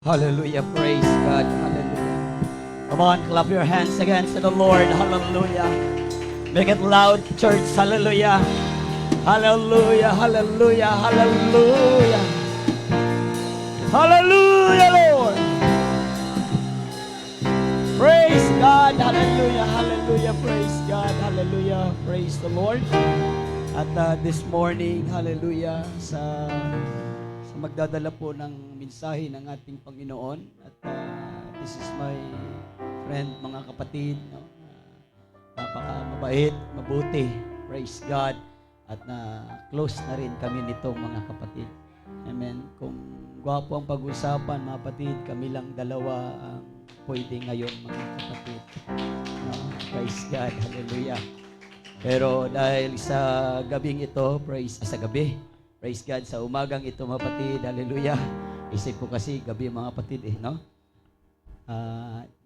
Hallelujah. Praise God. Hallelujah. Come on, clap your hands again to the Lord. Hallelujah. Make it loud, church. Hallelujah. Hallelujah. Hallelujah. Hallelujah. Hallelujah, Lord. Praise God. Hallelujah. Hallelujah. Praise God. Hallelujah. Praise the Lord. At this morning, hallelujah, sa magdadala po ng mensahe ng ating Panginoon. At this is my friend, mga kapatid, no? Napaka-mabait, mabuti. Praise God. At close na rin kami nitong mga kapatid. Amen. Kung gwapo ang pag-usapan, mga kapatid, kami lang dalawa ang pwede ngayon, mga kapatid. No? Praise God. Hallelujah. Pero dahil sa gabing ito, sa gabi, praise God, sa umagang ito, mga kapatid, hallelujah. Isip ko kasi gabi, mga kapatid, no?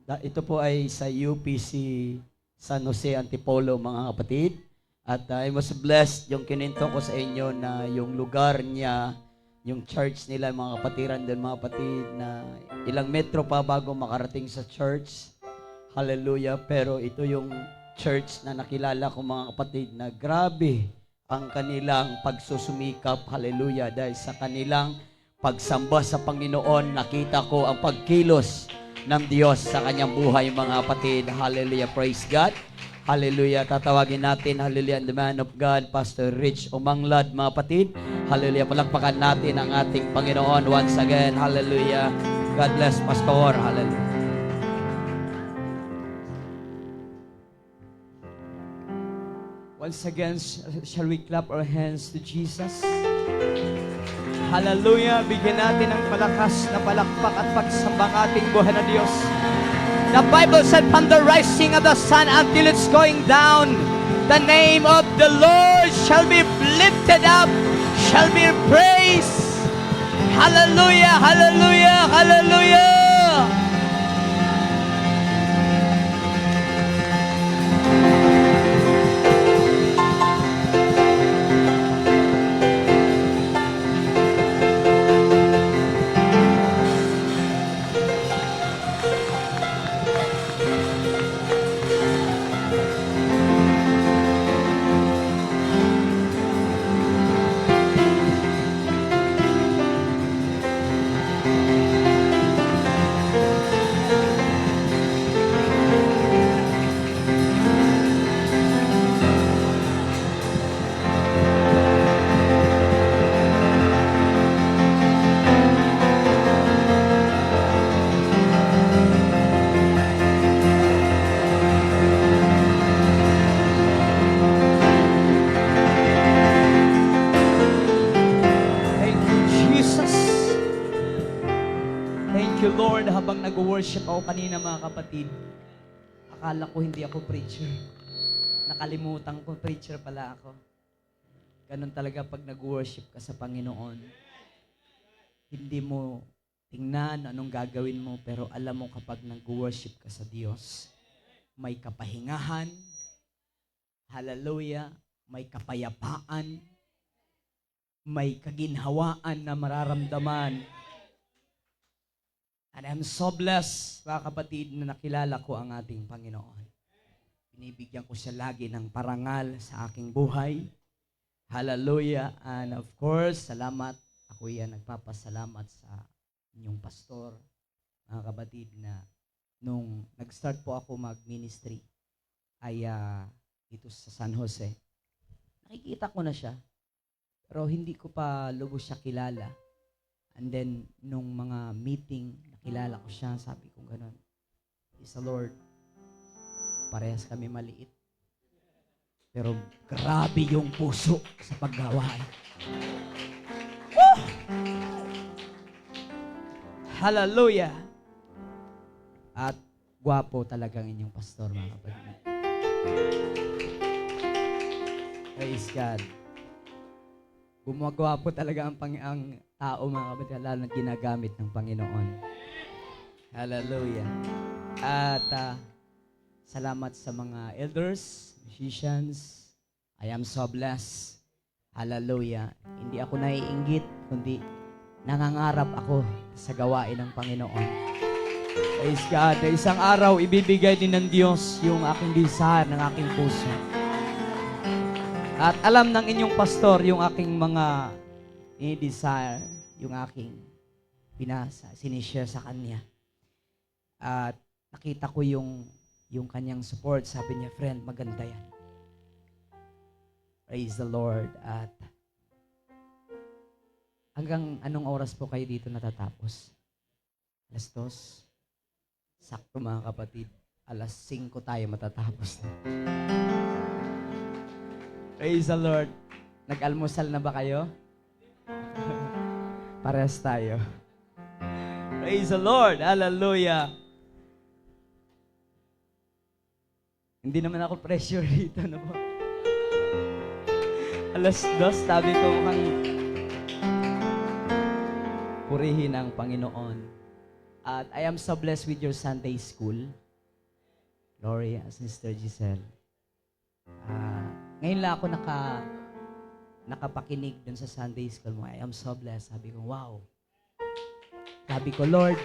Ito po ay sa UPC San Jose Antipolo, mga kapatid. At I was blessed yung kininto ko sa inyo na yung lugar niya, yung church nila, mga kapatiran doon, mga kapatid, na ilang metro pa bago makarating sa church. Hallelujah. Pero ito yung church na nakilala ko, mga kapatid, na grabe ang kanilang pagsusumikap. Hallelujah. Dahil sa kanilang pagsamba sa Panginoon, nakita ko ang pagkilos ng Diyos sa kanyang buhay, mga kapatid. Hallelujah. Praise God. Hallelujah. Tatawagin natin, hallelujah, the man of God, Pastor Rich Umanglad, mga kapatid. Hallelujah. Palakpakan natin ang ating Panginoon once again. Hallelujah. God bless, Pastor. Hallelujah. Once again, shall we clap our hands to Jesus? Hallelujah! Bigyan natin ng malakas na palakpak at pagsambang ating buhay na Diyos. The Bible said, from the rising of the sun until it's going down, the name of the Lord shall be lifted up, shall be praised. Hallelujah! Hallelujah! Hallelujah! Lord, habang nag-worship ako kanina, mga kapatid, akala ko hindi ako preacher. Nakalimutan ko, preacher pala ako. Ganun talaga pag nag-worship ka sa Panginoon. Hindi mo tingnan anong gagawin mo, pero alam mo kapag nag-worship ka sa Diyos, may kapahingahan, hallelujah, may kapayapaan, may kaginhawaan na mararamdaman. And I'm so blessed, mga kapatid, na nakilala ko ang ating Panginoon. Binibigyan ko siya lagi ng parangal sa aking buhay. Hallelujah. And of course, salamat. Ako yan nagpapasalamat sa inyong pastor, mga kapatid, na nung nag-start po ako mag-ministry ay dito sa San Jose. Nakikita ko na siya, pero hindi ko pa lubos siya kilala. And then, nung mga meeting, nakilala ko siya, sabi ko gano'n, is the Lord, parehas kami maliit. Pero grabe yung puso sa paggawain. Hallelujah! At gwapo talagang inyong pastor, mga kapatid. Praise God. Gumagawa po talaga ang tao, mga kapatid, lalo na ginagamit ng Panginoon. Hallelujah. At salamat sa mga elders, musicians. I am so blessed. Hallelujah. Hindi ako naiinggit, kundi nangangarap ako sa gawain ng Panginoon. Praise God. Na isang araw, ibibigay din ng Diyos yung aking desire ng aking puso. At alam ng inyong pastor yung aking mga i-desire, yung aking pinasa, sinishare sa kanya. At nakita ko yung kanyang support. Sabi niya, friend, maganda yan. Praise the Lord. At hanggang anong oras po kayo dito natatapos? 2:00? Sakto mga kapatid. 5:00 tayo matatapos na. Praise the Lord. Nag-almusal na ba kayo? Parehas tayo. Praise the Lord. Hallelujah. Hindi naman ako pressure dito, no po? 2:00, sabi ko mukhang purihin ang Panginoon. At I am so blessed with your Sunday school. Gloria, Sister Giselle. Ngayon lang ako nakapakinig dun sa Sunday school mo. I am so blessed. Sabi ko, wow. Sabi ko, Lord,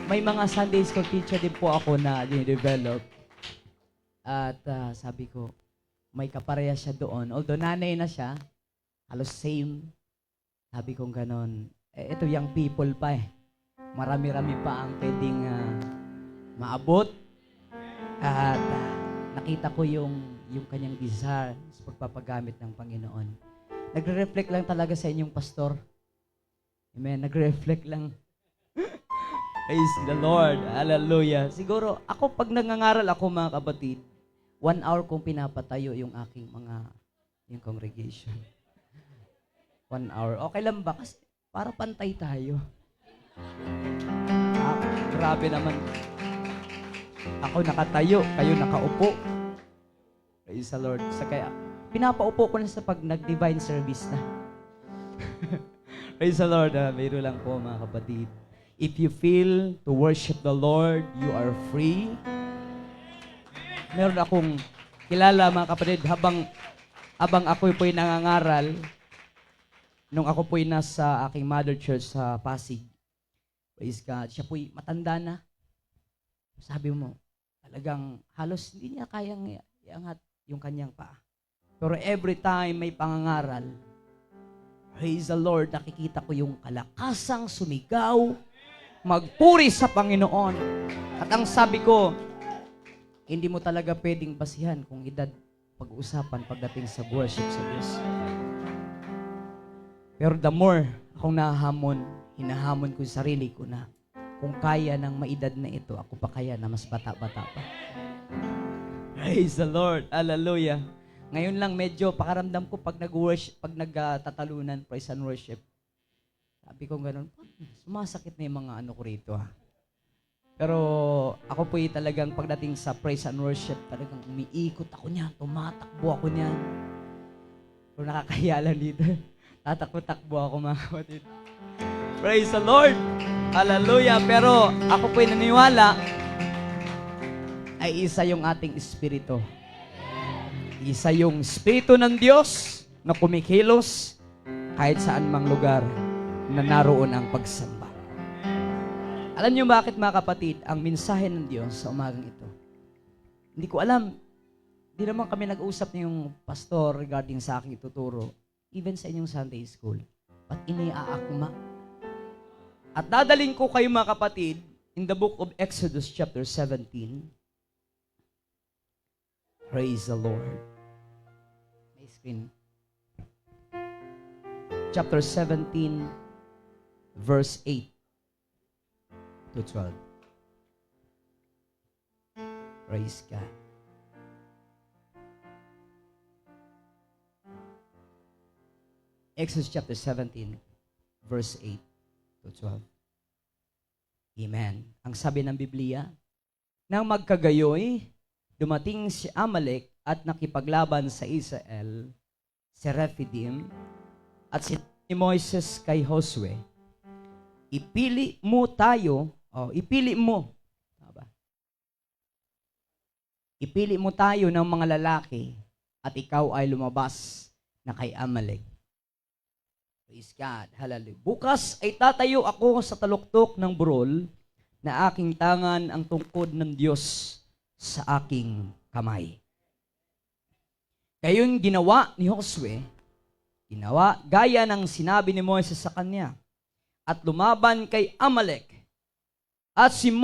may mga Sunday school teacher din po ako na din-develop. At sabi ko, may kapareha siya doon. Although nanay na siya, halos same. Sabi ko ganon. Ito young people pa eh. Marami-rami pa ang pwedeng maabot. At nakita ko yung kanyang desire sa pagpapagamit ng Panginoon. Nagre-reflect lang talaga sa inyong pastor. Amen. Nagre-reflect lang. Praise the Lord. Hallelujah. Siguro, ako pag nangangaral ako mga kapatid, 1 hour kong pinapatayo yung aking yung congregation. 1 hour. Okay lang ba? Kasi para pantay tayo. Grabe naman. Ako nakatayo, kayo nakaupo. Praise the Lord. Sa kaya, pinapaupo ko na sa pag nag-divine service na. Praise the Lord. Biro lang po mga kapatid. If you feel to worship the Lord, you are free. Meron akong kilala mga kapatid, habang ako po'y nangangaral, nung ako po'y nasa aking mother church sa Pasig, praise God, siya po'y matanda na. Sabi mo, talagang halos hindi niya kayang iangat yung kanyang paa. Pero every time may pangangaral, praise the Lord, nakikita ko yung kalakasang sumigaw, magpuri sa Panginoon. At ang sabi ko, hindi mo talaga pwedeng basihan kung edad pag-uusapan pagdating sa worship sa Diyos. Pero the more akong hinahamon ko yung sarili ko na kung kaya ng maedad na ito, ako pa kaya na mas bata-bata pa. Praise the Lord. Hallelujah. Ngayon lang medyo pakaramdam ko pag nag-worship, pag nagtatalunan, praise and worship. Sabi ko ganun, sumasakit na yung mga ano ko rito ha. Pero ako po talagang pagdating sa praise and worship, talagang umiikot ako niyan, tumatakbo ako niyan. Pero nakakahiya lang dito. Tatakbo-takbo ako mga kapatid. Praise the Lord! Hallelujah! Pero ako po'y naniniwala ay isa yung ating espiritu. Isa yung espiritu ng Diyos na kumikilos kahit saan mang lugar na naroon ang pagsamba. Alam niyo bakit mga kapatid, ang mensahe ng Diyos sa umagang ito? Hindi ko alam. Hindi naman kami nag-usap ng yung pastor regarding sa aking tuturo, even sa inyong Sunday school. But iniaakma. At dadaling ko kayo mga kapatid in the book of Exodus chapter 17. Praise the Lord. May screen. Chapter 17, verse 8 to 12. Praise God. Exodus chapter 17, verse 8 to 12. Amen. Ang sabi ng Biblia, nang magkagayoy, dumating si Amalek at nakipaglaban sa Israel, si Rephidim, at si Moises kay Josue, ipili mo tayo, ipili mo. Ba? Ipili mo tayo ng mga lalaki at ikaw ay lumabas na kay Amalek. Praise God. Hallelujah. Bukas ay tatayo ako sa taluktok ng burol na aking tangan ang tungkod ng Diyos sa aking kamay. Gayon ginawa ni Josue, ginawa gaya ng sinabi ni Moises sa kanya, at lumaban kay Amalek. At si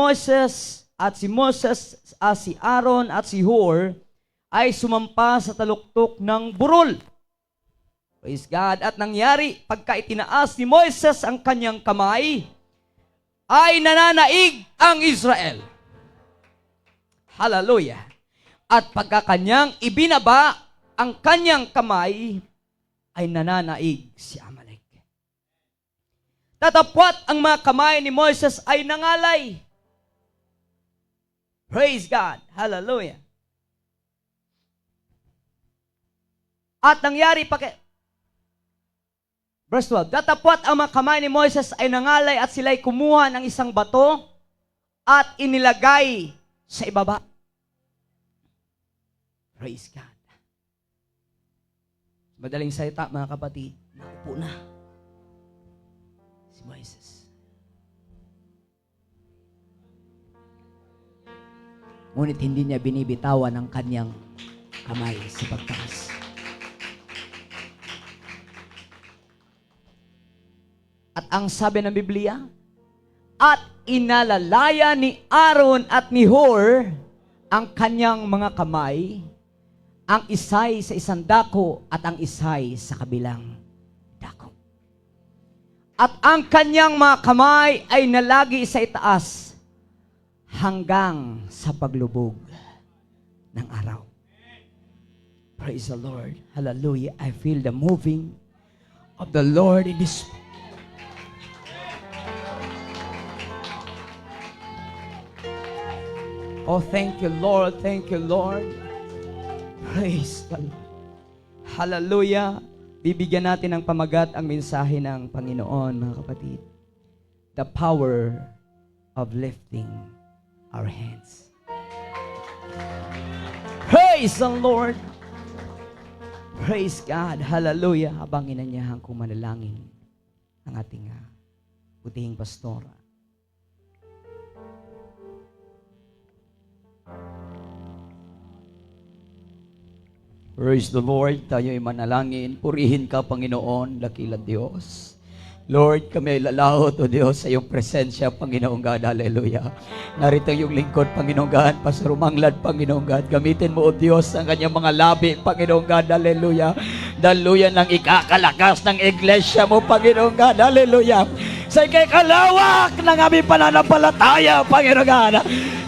Aaron at si Hur ay sumampa sa taluktok ng burol. Praise God. At nangyari, pagka itinaas ni Moises ang kanyang kamay, ay nananaig ang Israel. Hallelujah. At pagka kanyang ibinaba ang kanyang kamay, ay nananaig si Amalek. Tatapwat ang mga kamay ni Moises ay nangalay. Praise God. Hallelujah. At nangyari Verse 12, datapwat ang mga kamay ni Moises ay nangalay at sila'y kumuha ng isang bato at inilagay sa ibaba. Praise God. Madaling salita, mga kapatid, naupo na si Moises. Ngunit hindi niya binibitawan ang kanyang kamay sa pagtaas. At ang sabi ng Biblia, at inalalaya ni Aaron at ni Hur ang kanyang mga kamay, ang isay sa isang dako at ang isay sa kabilang dako. At ang kanyang mga kamay ay nalagi sa itaas hanggang sa paglubog ng araw. Praise the Lord. Hallelujah. I feel the moving of the Lord in this. Oh, thank you, Lord. Thank you, Lord. Praise the Lord. Hallelujah. Bibigyan natin ng pamagat ang mensahe ng Panginoon, mga kapatid. The power of lifting our hands. Praise the Lord. Praise God. Hallelujah. Habang inanyahan kong manalangin ang ating butihing pastora. Praise the Lord. Tayo'y manalangin. Purihin ka, Panginoon, dakilang Diyos. Lord, kami ay lalaot, O Diyos, sa iyong presensya, Panginoong God. Hallelujah. Narito yung lingkod, Panginoong God, pasarumanglad, Panginoong God. Gamitin mo, O Diyos, ang kanyang mga labi, Panginoong God. Hallelujah. Daluyan ng ikakalakas ng iglesia mo, Panginoong God. Hallelujah. Sa ikakalawak ng aming pananampalataya, Panginoong God.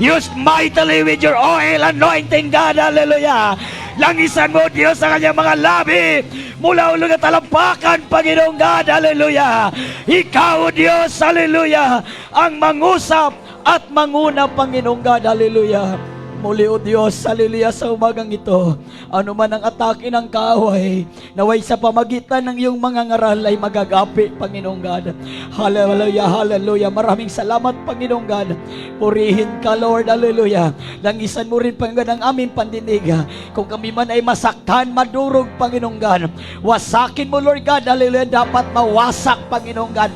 Use mightily with your oil, anointing, God. Hallelujah. Langisan mo, Diyos, sa kanyang mga labi mula ulo na talampakan, Panginoong God, hallelujah. Ikaw, Diyos, hallelujah, ang mangusap at manguna, Panginoong God, hallelujah. Muli, O Diyos, hallelujah, sa umagang ito, ano man ang atake ng kaaway, naway sa pamagitan ng iyong mga ngaral ay magagapi, Panginoong God. Hallelujah, hallelujah. Maraming salamat, Panginoong God. Purihin ka, Lord, hallelujah. Langisan mo rin, Panginoon, ang aming pandinig. Kung kami man ay masaktan, madurog, Panginoong God. Wasakin mo, Lord God, hallelujah, dapat mawasak, Panginoong God.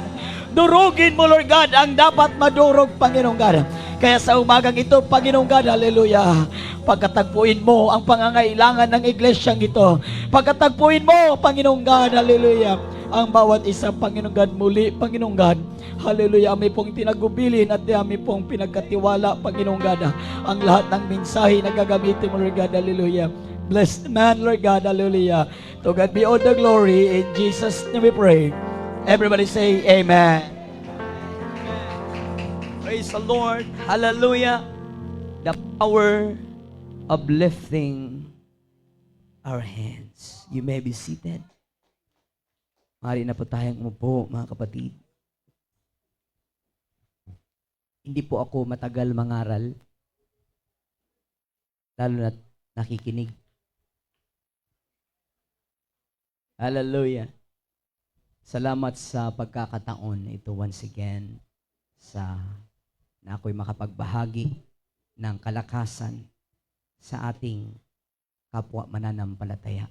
Durugin mo, Lord God, ang dapat madurog, Panginoong God. Kaya sa umagang ito, Panginoong God, hallelujah, pagkatagpuin mo ang pangangailangan ng iglesyang ito. Pagkatagpuin mo, Panginoong God, hallelujah, ang bawat isa, Panginoong God, muli, Panginoong God, hallelujah, amin pong tinagubilin at amin pong pinagkatiwala, Panginoong God, ang lahat ng mensahe na gagamitin mo, Lord God, hallelujah. Bless the man, Lord God, hallelujah. To God be all the glory. In Jesus' name we pray. Everybody say amen. Praise the Lord. Hallelujah. The power of lifting our hands. You may be seated. Maaari na po tayong umupo, mga kapatid. Hindi po ako matagal mangaral, lalo na nakikinig. Hallelujah. Salamat sa pagkakataon ito once again na ako'y makapagbahagi ng kalakasan sa ating kapwa mananampalataya.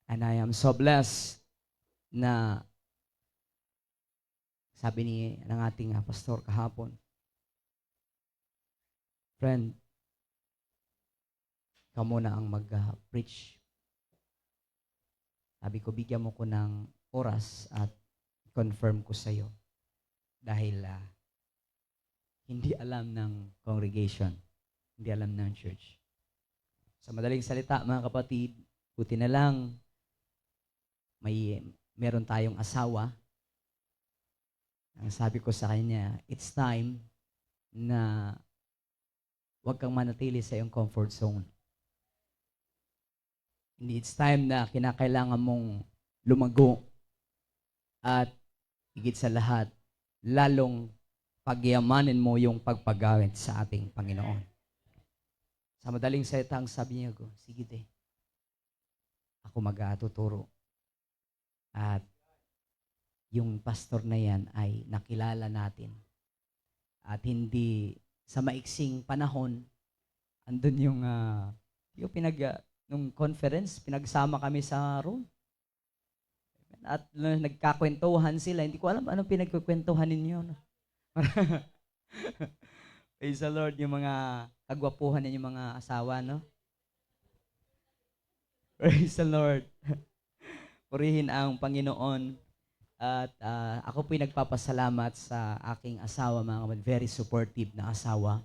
And I am so blessed na sabi ng ating pastor kahapon, friend, ikaw muna ang mag-preach. Sabi ko, bigyan mo ko ng oras at confirm ko sa iyo. Dahil hindi alam ng congregation, hindi alam ng church. Sa madaling salita, mga kapatid, buti na lang meron tayong asawa. Ang sabi ko sa kanya, it's time na huwag kang manatili sa iyong comfort zone. Hindi, it's time na kinakailangan mong lumago at higit sa lahat, lalong pagyamanin mo yung pagpagawid sa ating Panginoon. Sa madaling salita, ang sabi niya ko, sige de, ako mag-atuturo. At yung pastor na yan ay nakilala natin. At hindi sa maiksing panahon, andun yung nung conference, pinagsama kami sa room. At nagkakwentuhan sila. Hindi ko alam anong pinagkukwentuhan ninyo. No? Praise the Lord, yung mga kagwapuhan ninyong mga asawa, no? Praise the Lord. Purihin ang Panginoon. At ako po'y nagpapasalamat sa aking asawa, mga kapatid. Very supportive na asawa.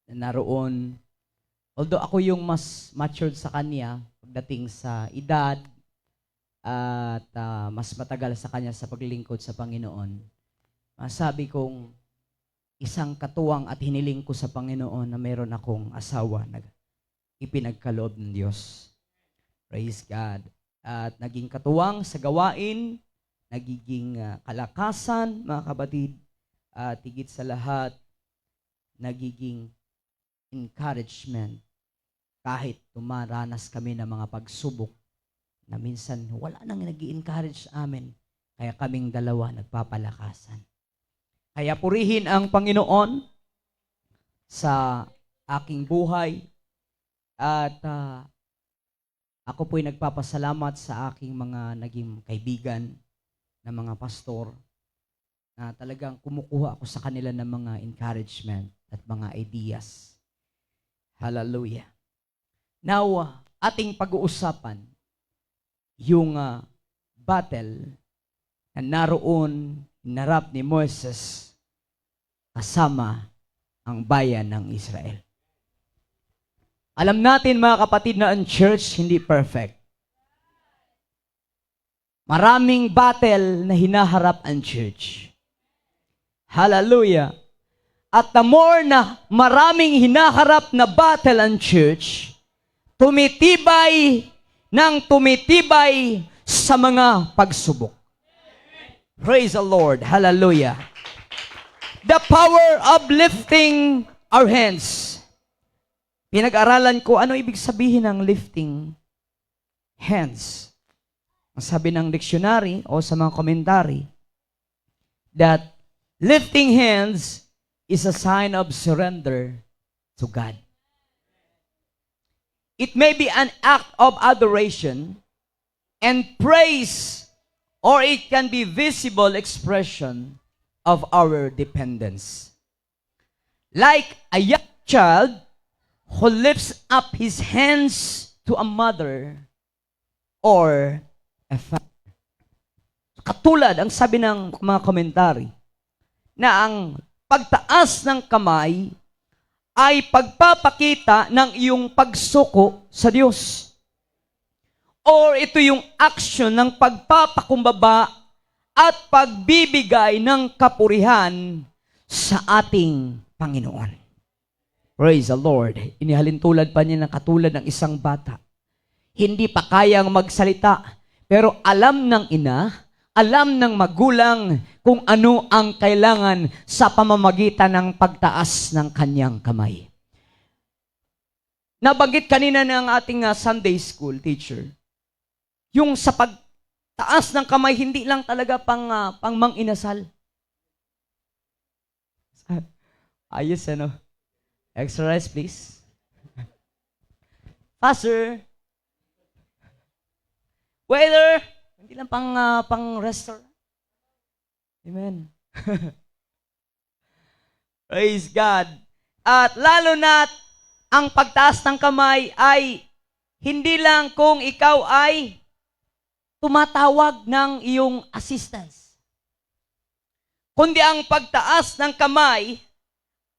Na naroon. Although ako yung mas matured sa kanya pagdating sa edad at mas matagal sa kanya sa paglingkod sa Panginoon, masabi kong isang katuwang at hiniling ko sa Panginoon na meron akong asawa na ipinagkaloob ng Diyos. Praise God. At naging katuwang sa gawain, nagiging kalakasan, mga kapatid, at higit sa lahat, nagiging encouragement kahit tumaranas kami ng mga pagsubok na minsan wala nang nag-i-encourage amin, kaya kaming dalawa nagpapalakasan. Kaya purihin ang Panginoon sa aking buhay at ako po'y nagpapasalamat sa aking mga naging kaibigan na mga pastor na talagang kumukuha ako sa kanila ng mga encouragement at mga ideas. Hallelujah. Now, ating pag-uusapan yung battle na naroon hinarap ni Moses kasama ang bayan ng Israel. Alam natin, mga kapatid, na ang church hindi perfect. Maraming battle na hinaharap ang church. Hallelujah. At the more na maraming hinaharap na battle ang church, tumitibay sa mga pagsubok. Praise the Lord. Hallelujah. The power of lifting our hands. Pinag-aralan ko, ano ibig sabihin ng lifting hands? Ang sabi ng dictionary o sa mga commentary, that lifting hands is a sign of surrender to God. It may be an act of adoration and praise, or it can be visible expression of our dependence. Like a young child who lifts up his hands to a mother or a father. Katulad, ang sabi ng mga komentary, na ang pagtaas ng kamay ay pagpapakita ng iyong pagsuko sa Diyos. Or ito yung action ng pagpapakumbaba at pagbibigay ng kapurihan sa ating Panginoon. Praise the Lord. Inihalin tulad pa niya ng katulad ng isang bata. Hindi pa kayang magsalita, pero alam ng ina, alam ng magulang kung ano ang kailangan sa pamamagitan ng pagtaas ng kanyang kamay. Nabanggit kanina ng ating Sunday school teacher, yung sa pagtaas ng kamay, hindi lang talaga pang mang-inasal. Ayos, ano? Extra rice, please. Pastor. Waiter. Hindi lang pang restaurant. Amen. Praise God. At lalo na ang pagtaas ng kamay ay hindi lang kung ikaw ay tumatawag ng iyong assistance, kundi ang pagtaas ng kamay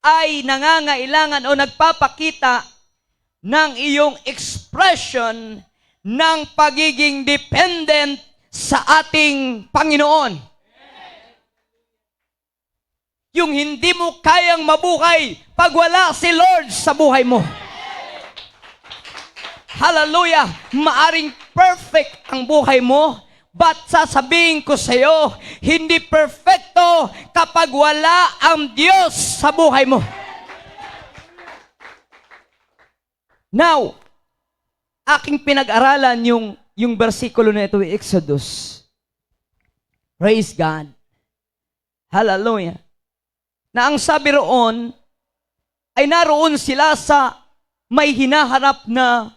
ay nangangailangan o nagpapakita ng iyong expression ng pagiging dependent sa ating Panginoon. Yung hindi mo kayang mabuhay pag wala si Lord sa buhay mo. Hallelujah! Maaring perfect ang buhay mo, but sasabihin ko sa iyo, hindi perfecto kapag wala ang Diyos sa buhay mo. Now, aking pinag-aralan yung bersikulo na ito, Exodus. Praise God. Hallelujah. Na ang sabi roon, ay naroon sila sa may hinaharap na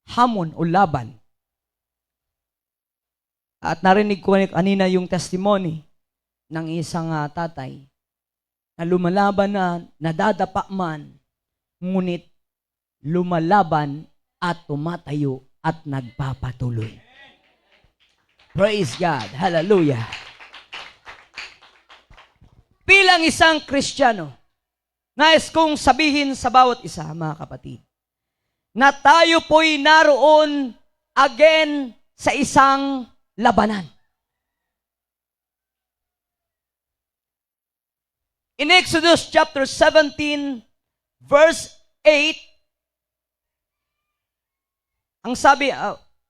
hamon o laban. At narinig ko kanina yung testimony ng isang tatay na lumalaban na nadadapa man, ngunit lumalaban at tumatayo at nagpapatuloy. Praise God. Hallelujah. Bilang isang Kristiyano, nais kong sabihin sa bawat isa, mga kapatid, na tayo po'y naroon again sa isang labanan. In Exodus chapter 17, verse 8, ang sabi,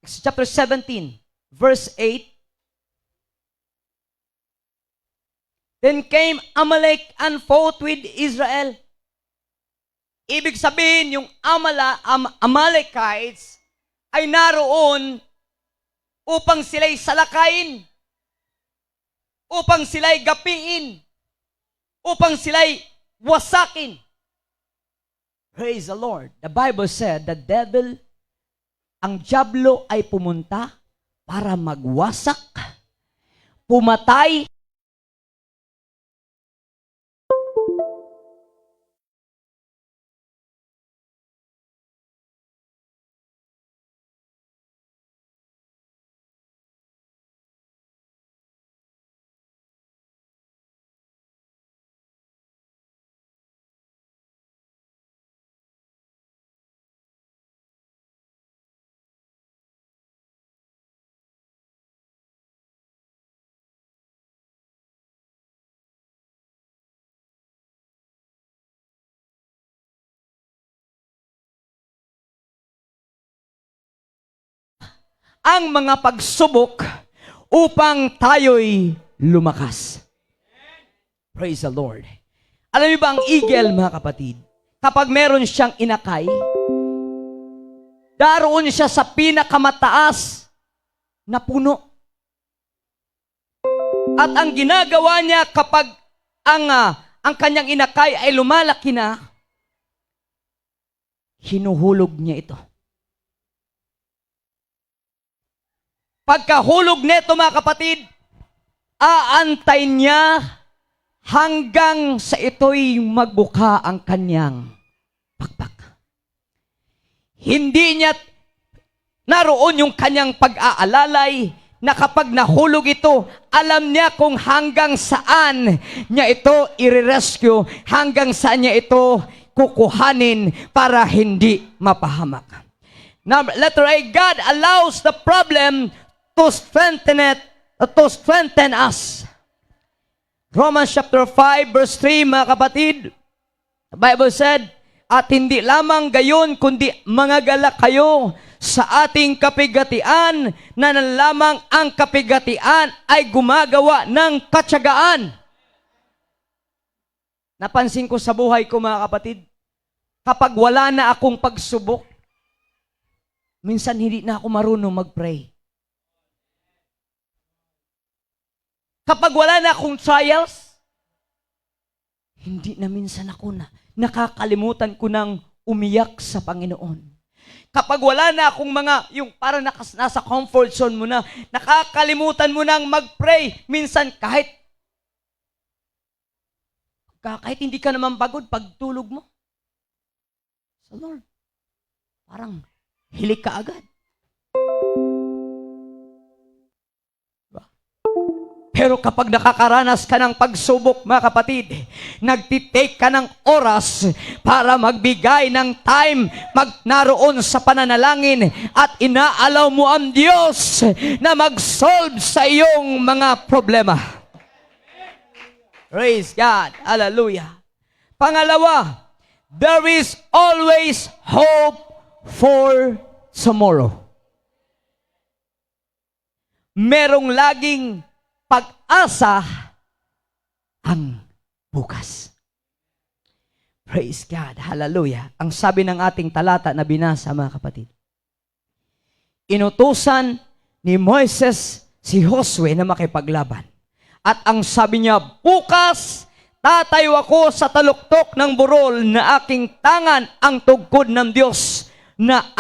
chapter 17, verse 8, then came Amalek and fought with Israel. Ibig sabihin, yung Amalekites ay naroon upang sila'y salakayin, upang sila'y gapiin, upang sila'y wasakin. Praise the Lord. The Bible said, the devil, ang dyablo ay pumunta para magwasak, pumatay, ang mga pagsubok upang tayo'y lumakas. Praise the Lord. Alam niyo ba ang eagle, mga kapatid, kapag meron siyang inakay, daroon siya sa pinakamataas na puno. At ang ginagawa niya kapag ang kanyang inakay ay lumalaki na, hinuhulog niya ito. Pagkahulog nito, mga kapatid, aantay niya hanggang sa ito'y magbuka ang kanyang pakpak. Hindi niya naroon yung kanyang pag-aalalay na kapag nahulog ito, alam niya kung hanggang saan niya ito i-rescue, hanggang saan niya ito kukuhanin para hindi mapahamak. Now, letter A, God allows the problem to strengthen us. Romans chapter 5 verse 3, mga kapatid, the Bible said, at hindi lamang gayon, kundi mangagalak kayo sa ating kapigatian, na lamang ang kapigatian ay gumagawa ng katyagaan. Napansin ko sa buhay ko, mga kapatid, kapag wala na akong pagsubok, minsan hindi na ako marunong mag-pray. Kapag wala na akong trials, hindi na minsan ako nakakalimutan ko ng umiyak sa Panginoon. Kapag wala na akong yung parang nasa comfort zone mo na, nakakalimutan mo nang mag-pray. Minsan kahit hindi ka naman pagod, pagtulog mo. So Lord, parang hilik ka agad. Pero kapag nakakaranas ka ng pagsubok, mga kapatid, nagtitake ka ng oras para magbigay ng time, naroon sa pananalangin at inaalaw mo ang Diyos na mag-solve sa iyong mga problema. Praise God. Hallelujah. Pangalawa, there is always hope for tomorrow. Merong laging pag-asa ang bukas. Praise God. Hallelujah. Ang sabi ng ating talata na binasa, mga kapatid. Inutusan ni Moises si Josue na makipaglaban. At ang sabi niya, bukas tatayo ako sa taluktok ng burol na aking tangan ang tugkod ng Diyos na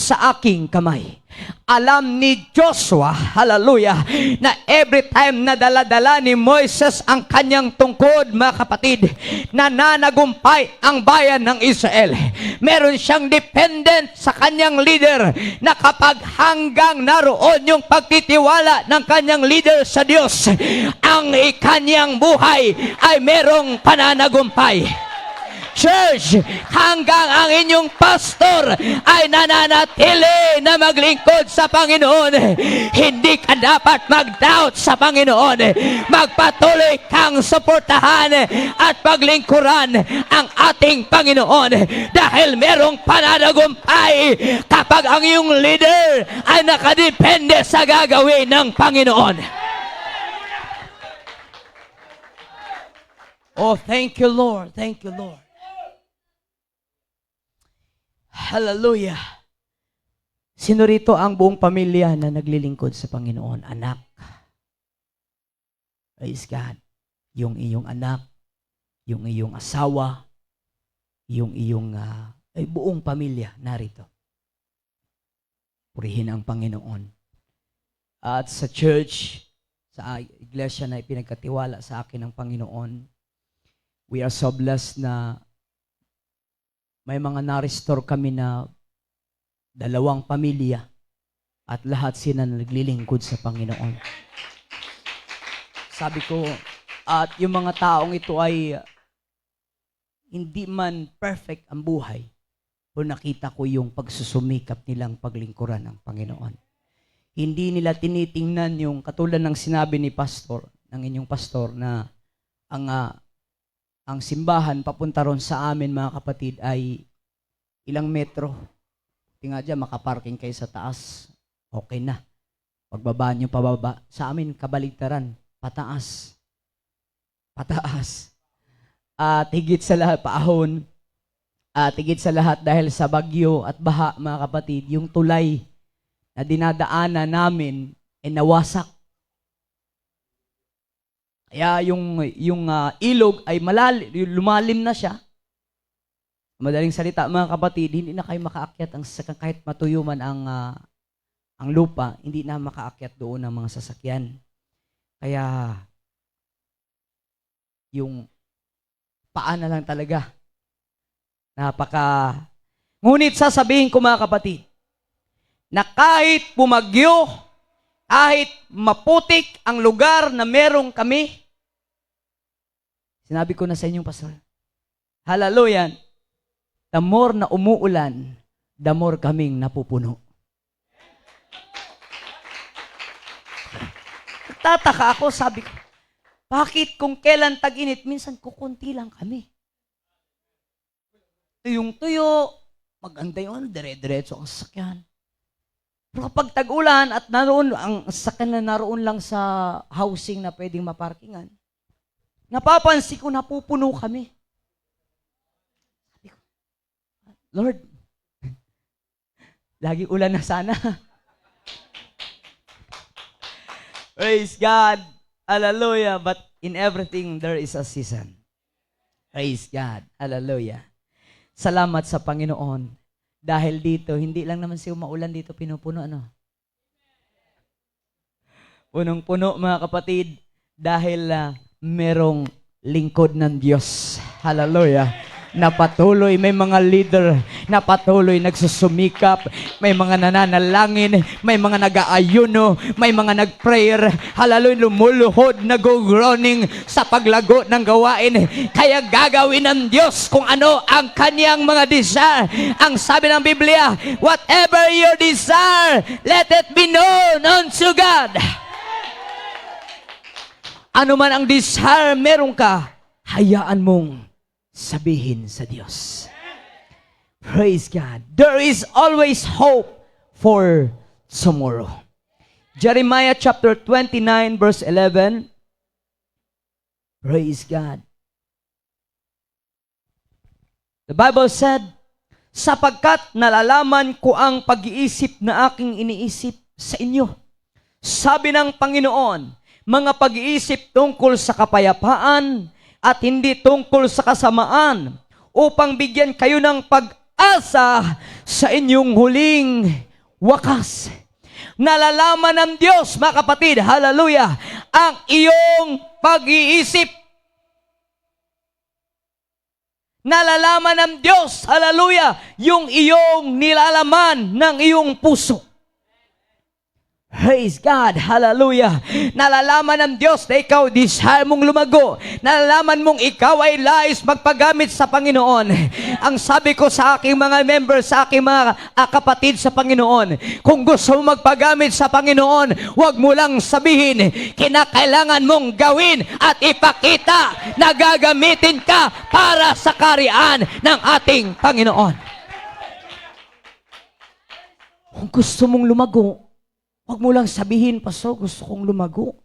sa aking kamay. Alam ni Joshua, hallelujah, na every time na dala-dala ni Moises ang kanyang tungkod, mga kapatid, nananagumpay ang bayan ng Israel. Meron siyang dependent sa kanyang leader na kapag hanggang naroon yung pagtitiwala ng kanyang leader sa Diyos, ang kanyang buhay ay merong pananagumpay. Church, hanggang ang inyong pastor ay nananatili na maglingkod sa Panginoon, hindi ka dapat mag-doubt sa Panginoon. Magpatuloy kang suportahan at paglingkuran ang ating Panginoon dahil merong pananagumpay kapag ang iyong leader ay nakadepende sa gagawin ng Panginoon. Oh, thank you, Lord. Thank you, Lord. Hallelujah. Sino rito ang buong pamilya na naglilingkod sa Panginoon? Anak. Praise God. Yung iyong anak, yung iyong asawa, yung iyong buong pamilya narito. Purihin ang Panginoon. At sa church, sa iglesia na ipinagkatiwala sa akin ng Panginoon, we are so blessed na may mga na-restore kami na 2 pamilya at lahat sila naglilingkod sa Panginoon. Sabi ko, at yung mga taong ito ay hindi man perfect ang buhay, pero nakita ko yung pagsusumikap nilang paglingkuran ng Panginoon. Hindi nila tinitingnan yung katulad ng sinabi ni pastor, ng inyong pastor, na ang simbahan papunta ron sa amin, mga kapatid, ay ilang metro. Tingnan dyan, makaparking kayo sa taas, okay na. Pagbaba nyo pababa. Sa amin, kabaligtaran, pataas. Pataas. At higit sa lahat, paahon. At higit sa lahat, dahil sa bagyo at baha, mga kapatid, yung tulay na dinadaanan namin ay nawasak. Kaya yung ilog ay lumalim na siya. Madaling salita, mga kapatid, hindi na kayo makaakyat kahit matuyo man ang lupa, hindi na makaakyat doon ang mga sasakyan. Kaya yung paa na lang talaga. Ngunit sasabihin ko, mga kapatid, na kahit bumagyo, kahit maputik ang lugar na merong kami, sinabi ko na sa inyong pastor, hallelujah, the more na umuulan, the more kaming napupuno. Tataka ako, sabi ko, bakit kung kailan tag-init, minsan kukunti lang kami. Tuyong-tuyo, maganda yung dire-diretso ang sasakyan. Pero kapag tag-ulan at ang sasakyan na naroon lang sa housing na pwedeng maparkingan, napapansin ko, napupuno kami. Sabi ko, Lord, lagi ulan na sana. Praise God. Hallelujah. But in everything, there is a season. Praise God. Hallelujah. Salamat sa Panginoon. Dahil dito, hindi lang naman si umaulan dito pinupuno, ano? Punong-puno, mga kapatid, dahil merong lingkod ng Diyos. Hallelujah. Na patuloy, may mga leader na patuloy nagsusumikap, may mga nananalangin, may mga nag-aayuno, may mga nag-prayer, hallelujah, lumuluhod, nag-groaning sa paglago ng gawain. Kaya gagawin ng Diyos kung ano ang kanyang mga desire. Ang sabi ng Biblia, whatever your desire, let it be known unto God. Ano man ang desire meron ka, hayaan mong sabihin sa Diyos. Praise God. There is always hope for tomorrow. Jeremiah chapter 29 verse 11. Praise God. The Bible said, sapagkat nalalaman ko ang pag-iisip na aking iniisip sa inyo. Sabi ng Panginoon, mga pag-iisip tungkol sa kapayapaan at hindi tungkol sa kasamaan, upang bigyan kayo ng pag-asa sa inyong huling wakas. Nalalaman ng Diyos, mga kapatid, hallelujah, ang iyong pag-iisip. Nalalaman ng Diyos, hallelujah, yung iyong nilalaman ng iyong puso. Praise God, hallelujah. Nalalaman ng Diyos na ikaw desire mong lumago. Nalalaman mong ikaw ay lais magpagamit sa Panginoon. Ang sabi ko sa aking mga members, sa aking mga kapatid sa Panginoon, kung gusto mong magpagamit sa Panginoon, huwag mo lang sabihin, kinakailangan mong gawin at ipakita na gagamitin ka para sa kaharian ng ating Panginoon. Kung gusto mong lumago, huwag mo lang sabihin, Pastor, gusto kong lumago.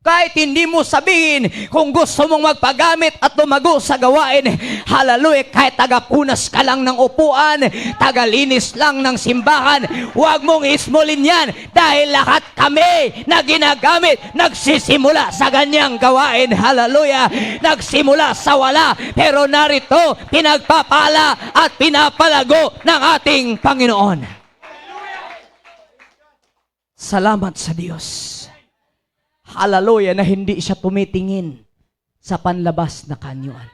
Kahit hindi mo sabihin kung gusto mong magpagamit at lumago sa gawain, hallelujah, kahit tagapunas ka lang ng upuan, tagalinis lang ng simbahan, huwag mong ismulin yan dahil lahat kami na ginagamit nagsisimula sa ganyang gawain, hallelujah, nagsimula sa wala, pero narito pinagpapala at pinapalago ng ating Panginoon. Salamat sa Diyos. Hallelujah, na hindi siya tumitingin sa panlabas na kanyuan.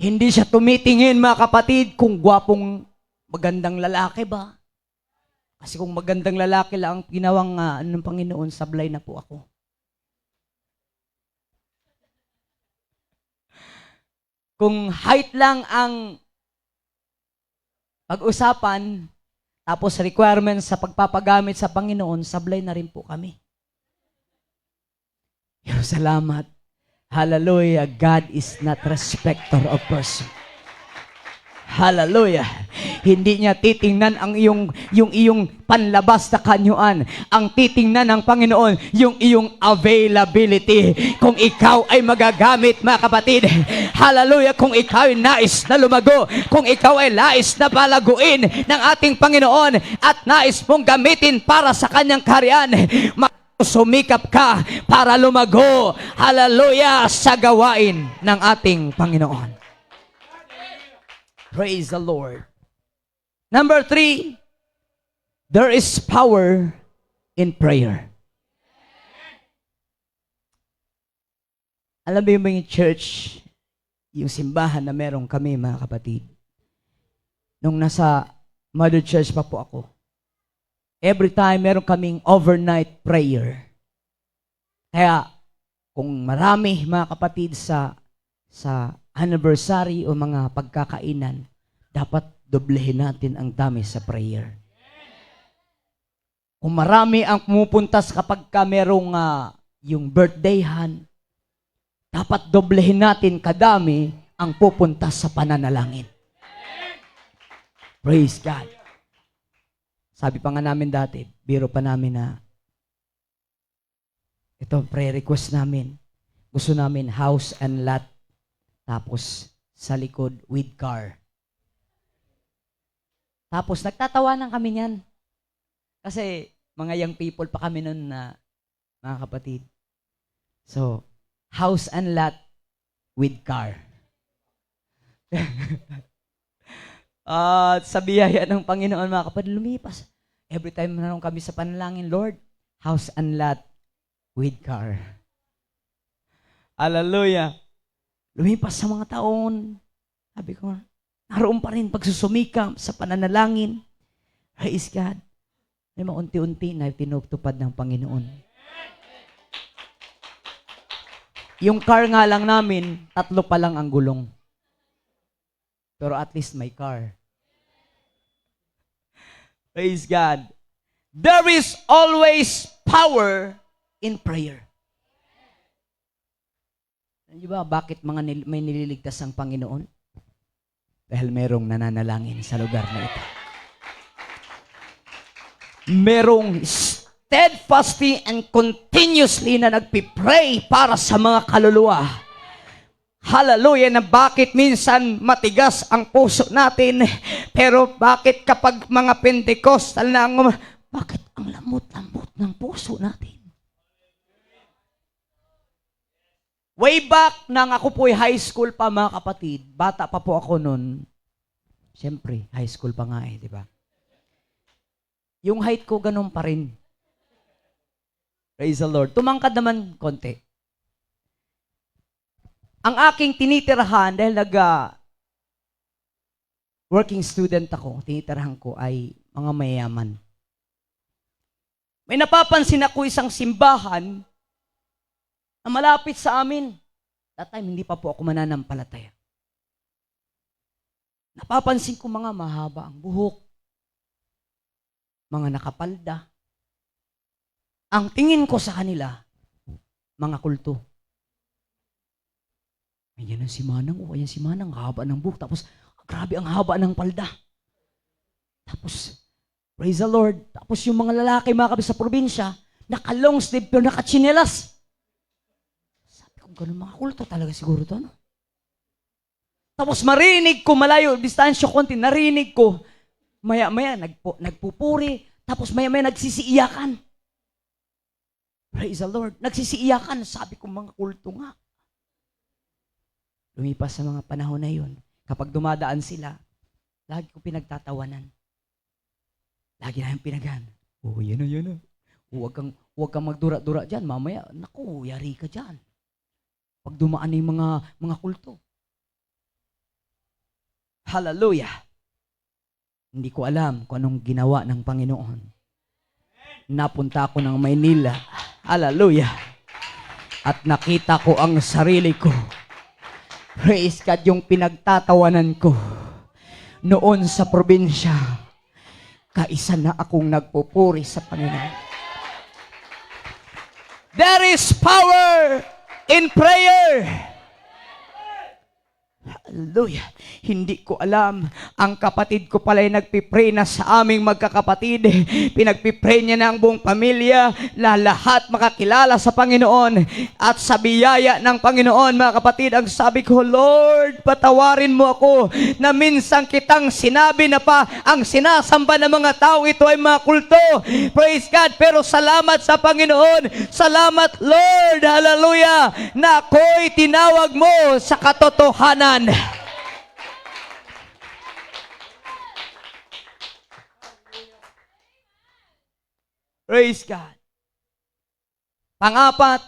Hindi siya tumitingin, mga kapatid, kung gwapong magandang lalaki ba. Kasi kung magandang lalaki lang ang ginawang ng Panginoon, sablay na po ako. Kung height lang ang pag-usapan, tapos requirements sa pagpapagamit sa Panginoon, sablay na rin po kami. Pero salamat. Hallelujah. God is not respecter of person. Hallelujah. Hindi niya titingnan ang iyong panlabas na kanyuan. Ang titingnan ng Panginoon, yung iyong availability. Kung ikaw ay magagamit, mga kapatid. Hallelujah. Kung ikaw ay nais na lumago, kung ikaw ay nais na palaguin ng ating Panginoon at nais mong gamitin para sa kanyang kaharian, sumikap ka para lumago, hallelujah, sa gawain ng ating Panginoon. Praise the Lord. Number 3, there is power in prayer. Alam mo yung church, yung simbahan na meron kami, mga kapatid. Nung nasa Mother Church pa po ako, every time meron kaming overnight prayer. Kaya kung marami, mga kapatid, sa anniversary o mga pagkakainan, dapat doblehin natin ang dami sa prayer. Kung marami ang pumupuntas kapag merong yung birthdayhan, dapat doblehin natin kadami ang pupuntas sa pananalangin. Praise God. Sabi pa nga namin dati, biro pa namin na ito, prayer request namin. Gusto namin house and lot, tapos sa likod with car. Tapos nagtatawanan kami niyan. Kasi mga young people pa kami nun na mga kapatid. So, house and lot with car. At sa biyaya ng Panginoon, mga kapatid, lumipas. Every time na kami sa panalangin, Lord, house and lot with car. Hallelujah. Lumipas sa mga taon. Sabi ko, naroon pa rin pagsusumikap sa pananalangin. Praise God. May mga unti-unti na tinutupad ng Panginoon. Yung car nga lang namin, 3 pa lang ang gulong. Pero at least may car. Praise God. There is always power in prayer. Di ba bakit may nililigtas ang Panginoon? Dahil merong nananalangin sa lugar na ito. Merong steadfastly and continuously na nagpipray para sa mga kaluluwa. Hallelujah, na bakit minsan matigas ang puso natin, pero bakit kapag mga Pentecostal na bakit ang lamot-lamot ng puso natin? Way back nang ako po'y high school pa, mga kapatid, bata pa po ako noon. Siyempre, high school pa nga di ba? Yung height ko ganun pa rin. Praise the Lord. Tumangkad naman konti. Ang aking tinitirahan, dahil working student ako, tinitirahan ko ay mga mayayaman. May napapansin ako isang simbahan na malapit sa amin. That time, hindi pa po ako mananampalataya. Napapansin ko mga mahaba ang buhok, mga nakapalda. Ang tingin ko sa kanila, mga kulto. Ayan ang si Manang, ayan si Manang, haba ng buhok. Tapos, grabe ang haba ng palda. Tapos, praise the Lord. Tapos yung mga lalaki, mga kapatid sa probinsya, naka-long sleeve pero naka-chinelas. Sabi ko, ganun mga kulto talaga siguro to, no? Tapos marinig ko, malayo, distansya konti, narinig ko, maya-maya, nagpupuri, tapos maya-maya nagsisiiyakan. Praise the Lord. Nagsisiiyakan, sabi ko, mga kulto nga. Lumipas sa mga panahon na yun, kapag dumadaan sila, lagi ko pinagtatawanan. Lagi namin pinagan. Yan na. Huwag kang magdura-dura dyan. Mamaya, naku, yari ka dyan. Pag dumaan yung mga kulto. Hallelujah. Hindi ko alam kung anong ginawa ng Panginoon. Napunta ako ng Maynila. Hallelujah. At nakita ko ang sarili ko. Praise God, yung pinagtatawanan ko noon sa probinsya, kaisa na akong nagpupuri sa Panginoon. There is power in prayer. Hallelujah. Hindi ko alam. Ang kapatid ko pala ay nagpipray na sa aming magkakapatid. Pinagpipray niya na ang buong pamilya. Lahat makakilala sa Panginoon. At sa biyaya ng Panginoon, mga kapatid, ang sabi ko, Lord, patawarin mo ako na minsan kitang sinabi na pa ang sinasamba ng mga tao ito ay mga kulto. Praise God. Pero salamat sa Panginoon. Salamat, Lord. Hallelujah. Na ako'y tinawag mo sa katotohanan. Praise God. Pang-apat,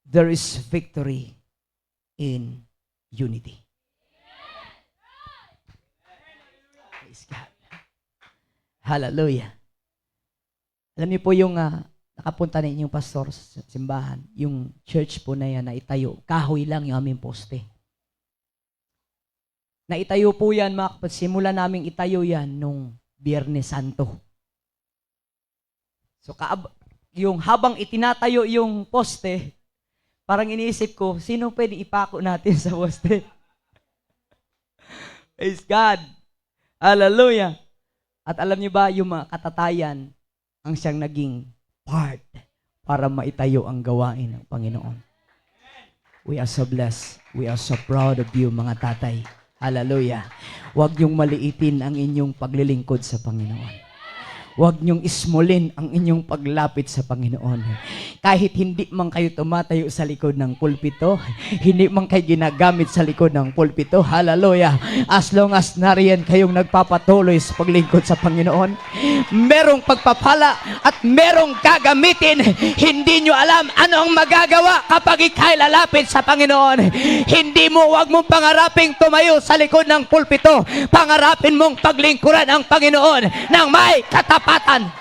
there is victory in unity. Praise God. Hallelujah. Alam niyo po yung nakapunta na inyong pastor sa simbahan, yung church po na yan na itayo, kahoy lang yung aming poste. Naitayo po yan, mga kapatid, simula naming itayo yan nung Biyernes Santo. So, yung habang itinatayo yung poste, parang iniisip ko, sino pwede ipako natin sa poste? Praise God. Hallelujah. At alam niyo ba, yung mga katatayan, ang siyang naging part para maitayo ang gawain ng Panginoon. We are so blessed. We are so proud of you, mga tatay. Hallelujah. Huwag niyong maliitin ang inyong paglilingkod sa Panginoon. Huwag niyong ismulin ang inyong paglapit sa Panginoon. kahit hindi man kayo tumatayo sa likod ng pulpito, hindi man kayo ginagamit sa likod ng pulpito, hallelujah, as long as nariyan kayong nagpapatuloy sa paglingkod sa Panginoon, merong pagpapala at merong gagamitin. Hindi nyo alam ano ang magagawa kapag ikay lalapit sa Panginoon. Hindi mo, wag mong pangaraping tumayo sa likod ng pulpito. Pangarapin mong paglingkuran ang Panginoon ng may katapatan.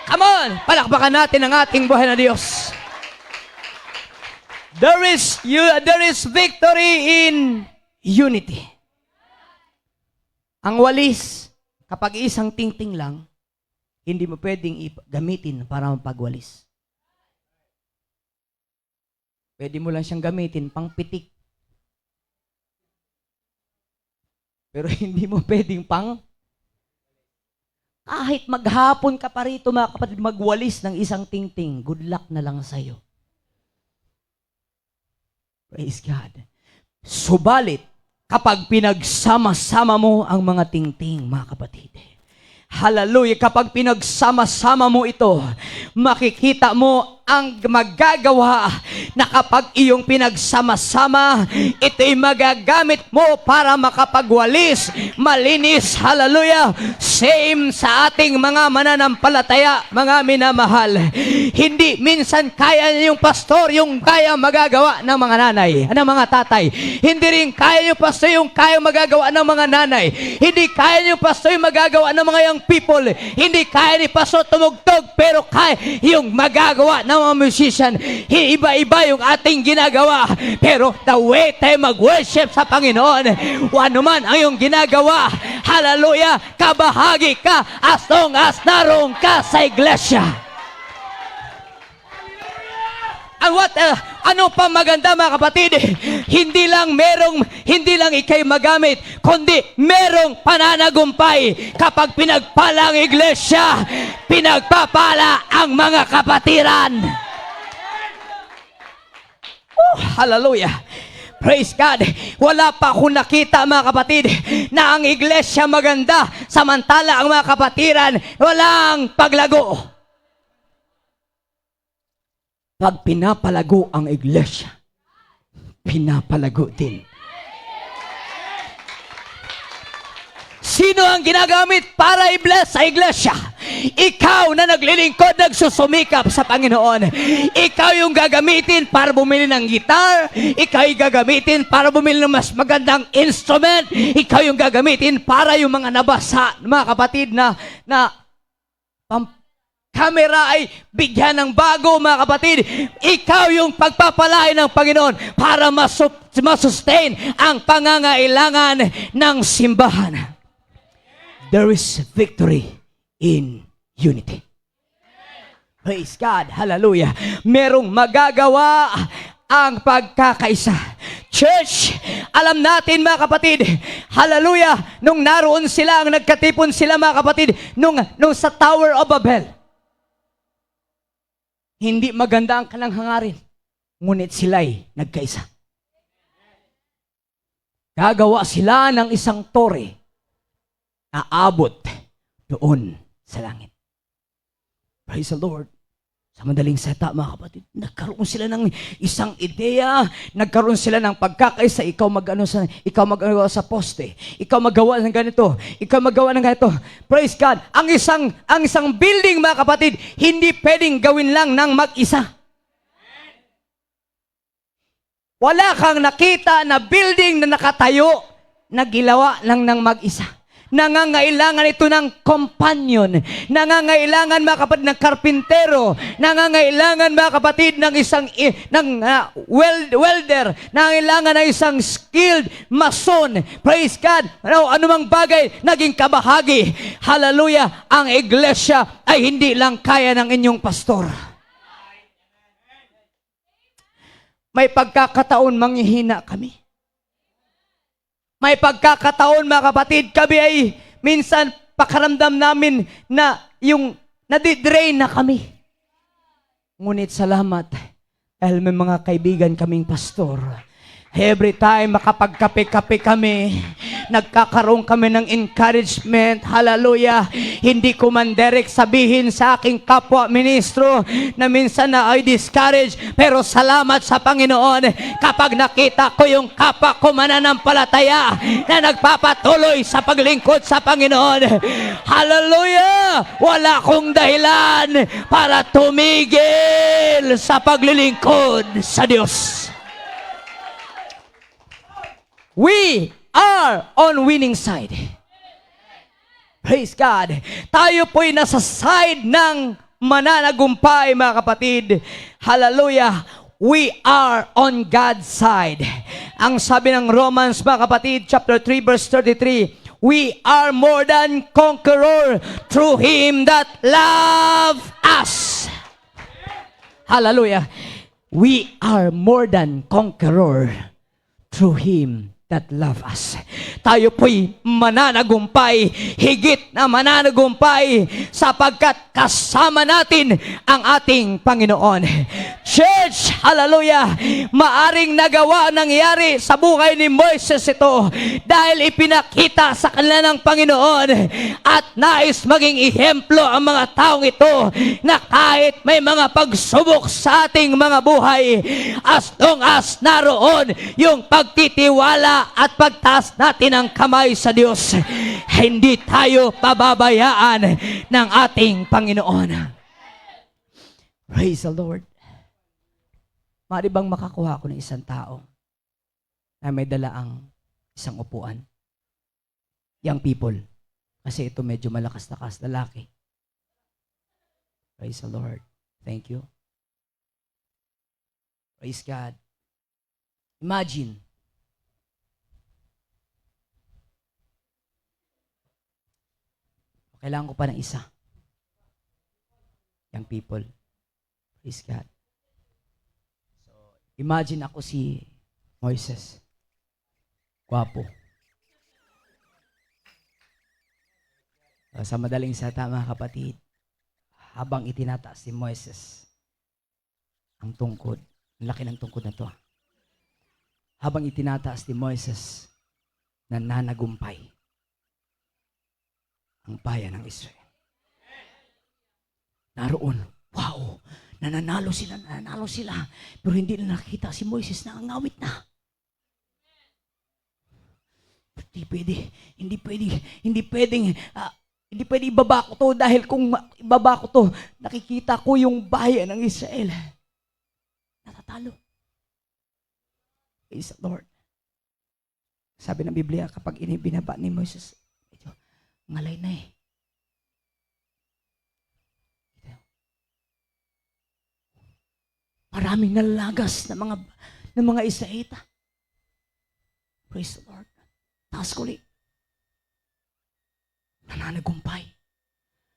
Come on! Palakpakan natin ang ating buhay na Diyos. There is victory in unity. Ang walis, kapag isang tingting lang, hindi mo pwedeng gamitin para mapagwalis. Pwede mo lang siyang gamitin pang pitik. Pero hindi mo pwedeng pang kahit maghapon ka pa rito, mga kapatid, magwalis ng isang tingting, good luck na lang sa'yo. Praise God. Subalit, kapag pinagsama-sama mo ang mga tingting, mga kapatid, hallelujah, kapag pinagsama-sama mo ito, makikita mo ang magagawa na kapag iyong pinagsama-sama, ito'y magagamit mo para makapagwalis, malinis, hallelujah. Same sa ating mga mananampalataya, mga minamahal. Hindi minsan kaya yung pastor yung kaya magagawa ng mga nanay, ng mga tatay. Hindi rin kaya yung pastor yung kaya magagawa ng mga nanay. Hindi kaya yung pastor yung magagawa ng mga young people. Hindi kaya ni pastor tumugtog, pero kaya yung magagawa ng mga musician. Iba-iba yung ating ginagawa. Pero the way tayo mag-worship sa Panginoon, ano man ang iyong ginagawa, hallelujah, kabahagi ka as long as naroon ka sa iglesia. Ano pa maganda, mga kapatid? Hindi lang ikay magamit, kundi merong pananagumpay. Kapag pinagpala ang iglesia, pinagpapala ang mga kapatiran. Hallelujah. Praise God. Wala pa akong nakita, mga kapatid, na ang iglesia maganda, samantala ang mga kapatiran walang paglago. Pag pinapalago ang iglesia, pinapalago din. Sino ang ginagamit para i-bless sa iglesia? Ikaw na naglilingkod, nagsusumikap sa Panginoon. Ikaw yung gagamitin para bumili ng gitar. Ikaw yung gagamitin para bumili ng mas magandang instrument. Ikaw yung gagamitin para yung mga nabasa, mga kapatid, na kamera ay bigyan ng bago, mga kapatid. Ikaw yung pagpapalain ng Panginoon para masustain ang pangangailangan ng simbahan. There is victory in unity. Praise God. Hallelujah. Merong magagawa ang pagkakaisa. Church, alam natin, mga kapatid, hallelujah, nung naroon sila, ang nagkatipon sila, mga kapatid, nung sa Tower of Babel, hindi maganda ang kanang hangarin, ngunit sila'y nagkaisa. Gagawa sila ng isang tore na abot doon sa langit. Praise the Lord. Sa madaling salita, mga kapatid, nagkaroon sila ng isang ideya, nagkaroon sila ng pagkakaisa. Ikaw magawa sa poste, ikaw magawa ng ganito, ikaw magawa ng ganito. Praise God. Ang isang building, mga kapatid, hindi pwedeng gawin lang ng mag-isa. Wala kang nakita na building na nakatayo na gilawa lang ng mag-isa. Nangangailangan ito ng companion. Nangangailangan, mga kapatid, ng karpintero. Nangangailangan, mga kapatid, ng welder. Nangangailangan ng isang skilled mason. Praise God. Anumang bagay, naging kabahagi. Hallelujah. Ang iglesia ay hindi lang kaya ng inyong pastor. May pagkakataon manghihina kami. May pagkakataon, mga kapatid, kami ay minsan pakaramdam namin na yung nadidrain na kami. Ngunit salamat, dahil may mga kaibigan kaming pastor, Every time makapagkape-kape kami, nagkakaroon kami ng encouragement. Hallelujah. Hindi ko man direct sabihin sa aking kapwa ministro na minsan na ay discourage, pero salamat sa Panginoon kapag nakita ko yung kapwa ko mananampalataya na nagpapatuloy sa paglingkod sa Panginoon. Hallelujah! Wala akong dahilan para tumigil sa paglilingkod sa Diyos. We are on winning side. Praise God. Tayo po'y nasa side ng mananagumpay, mga kapatid. Hallelujah. We are on God's side. Ang sabi ng Romans, mga kapatid, chapter 3, verse 33, we are more than conqueror through Him that love us. Hallelujah. We are more than conqueror through Him that love us. Tayo po'y mananagumpay, higit na mananagumpay, sapagkat kasama natin ang ating Panginoon. Church, hallelujah, maaring nagawa, nangyari sa buhay ni Moises ito dahil ipinakita sa kanila ng Panginoon at nais maging ehemplo ang mga taong ito na kahit may mga pagsubok sa ating mga buhay, as long as naroon yung pagtitiwala at pagtaas natin ang kamay sa Diyos, hindi tayo pababayaan ng ating Panginoon. Praise the Lord. Maaari bang makakuha ko ng isang tao na may dalaang isang upuan? Young people. Kasi ito medyo malakas-lakas, lalaki. Praise the Lord. Thank you. Praise God. Imagine, kailangan ko pa ng isa. Young people. Praise God. So, imagine ako si Moises. Gwapo. Sa madaling salita, mga kapatid, habang itinataas si Moises ang tungkod, ang laki ng tungkod na to. Habang itinataas ni Moises, nananagumpay ang bayan ng Israel. Naroon, wow, nananalo sila. Pero hindi na nakita si Moises na angawit na. Hindi pwede ibaba ko to, dahil kung ibaba ko to, nakikita ko yung bayan ng Israel. Natatalo. Praise the Lord. Sabi ng Biblia, kapag inibinaba ni Moises, ngalay na eh. Maraming nalagas ng mga Israelita. Praise the Lord. Taas ko ulit. Nananagumpay.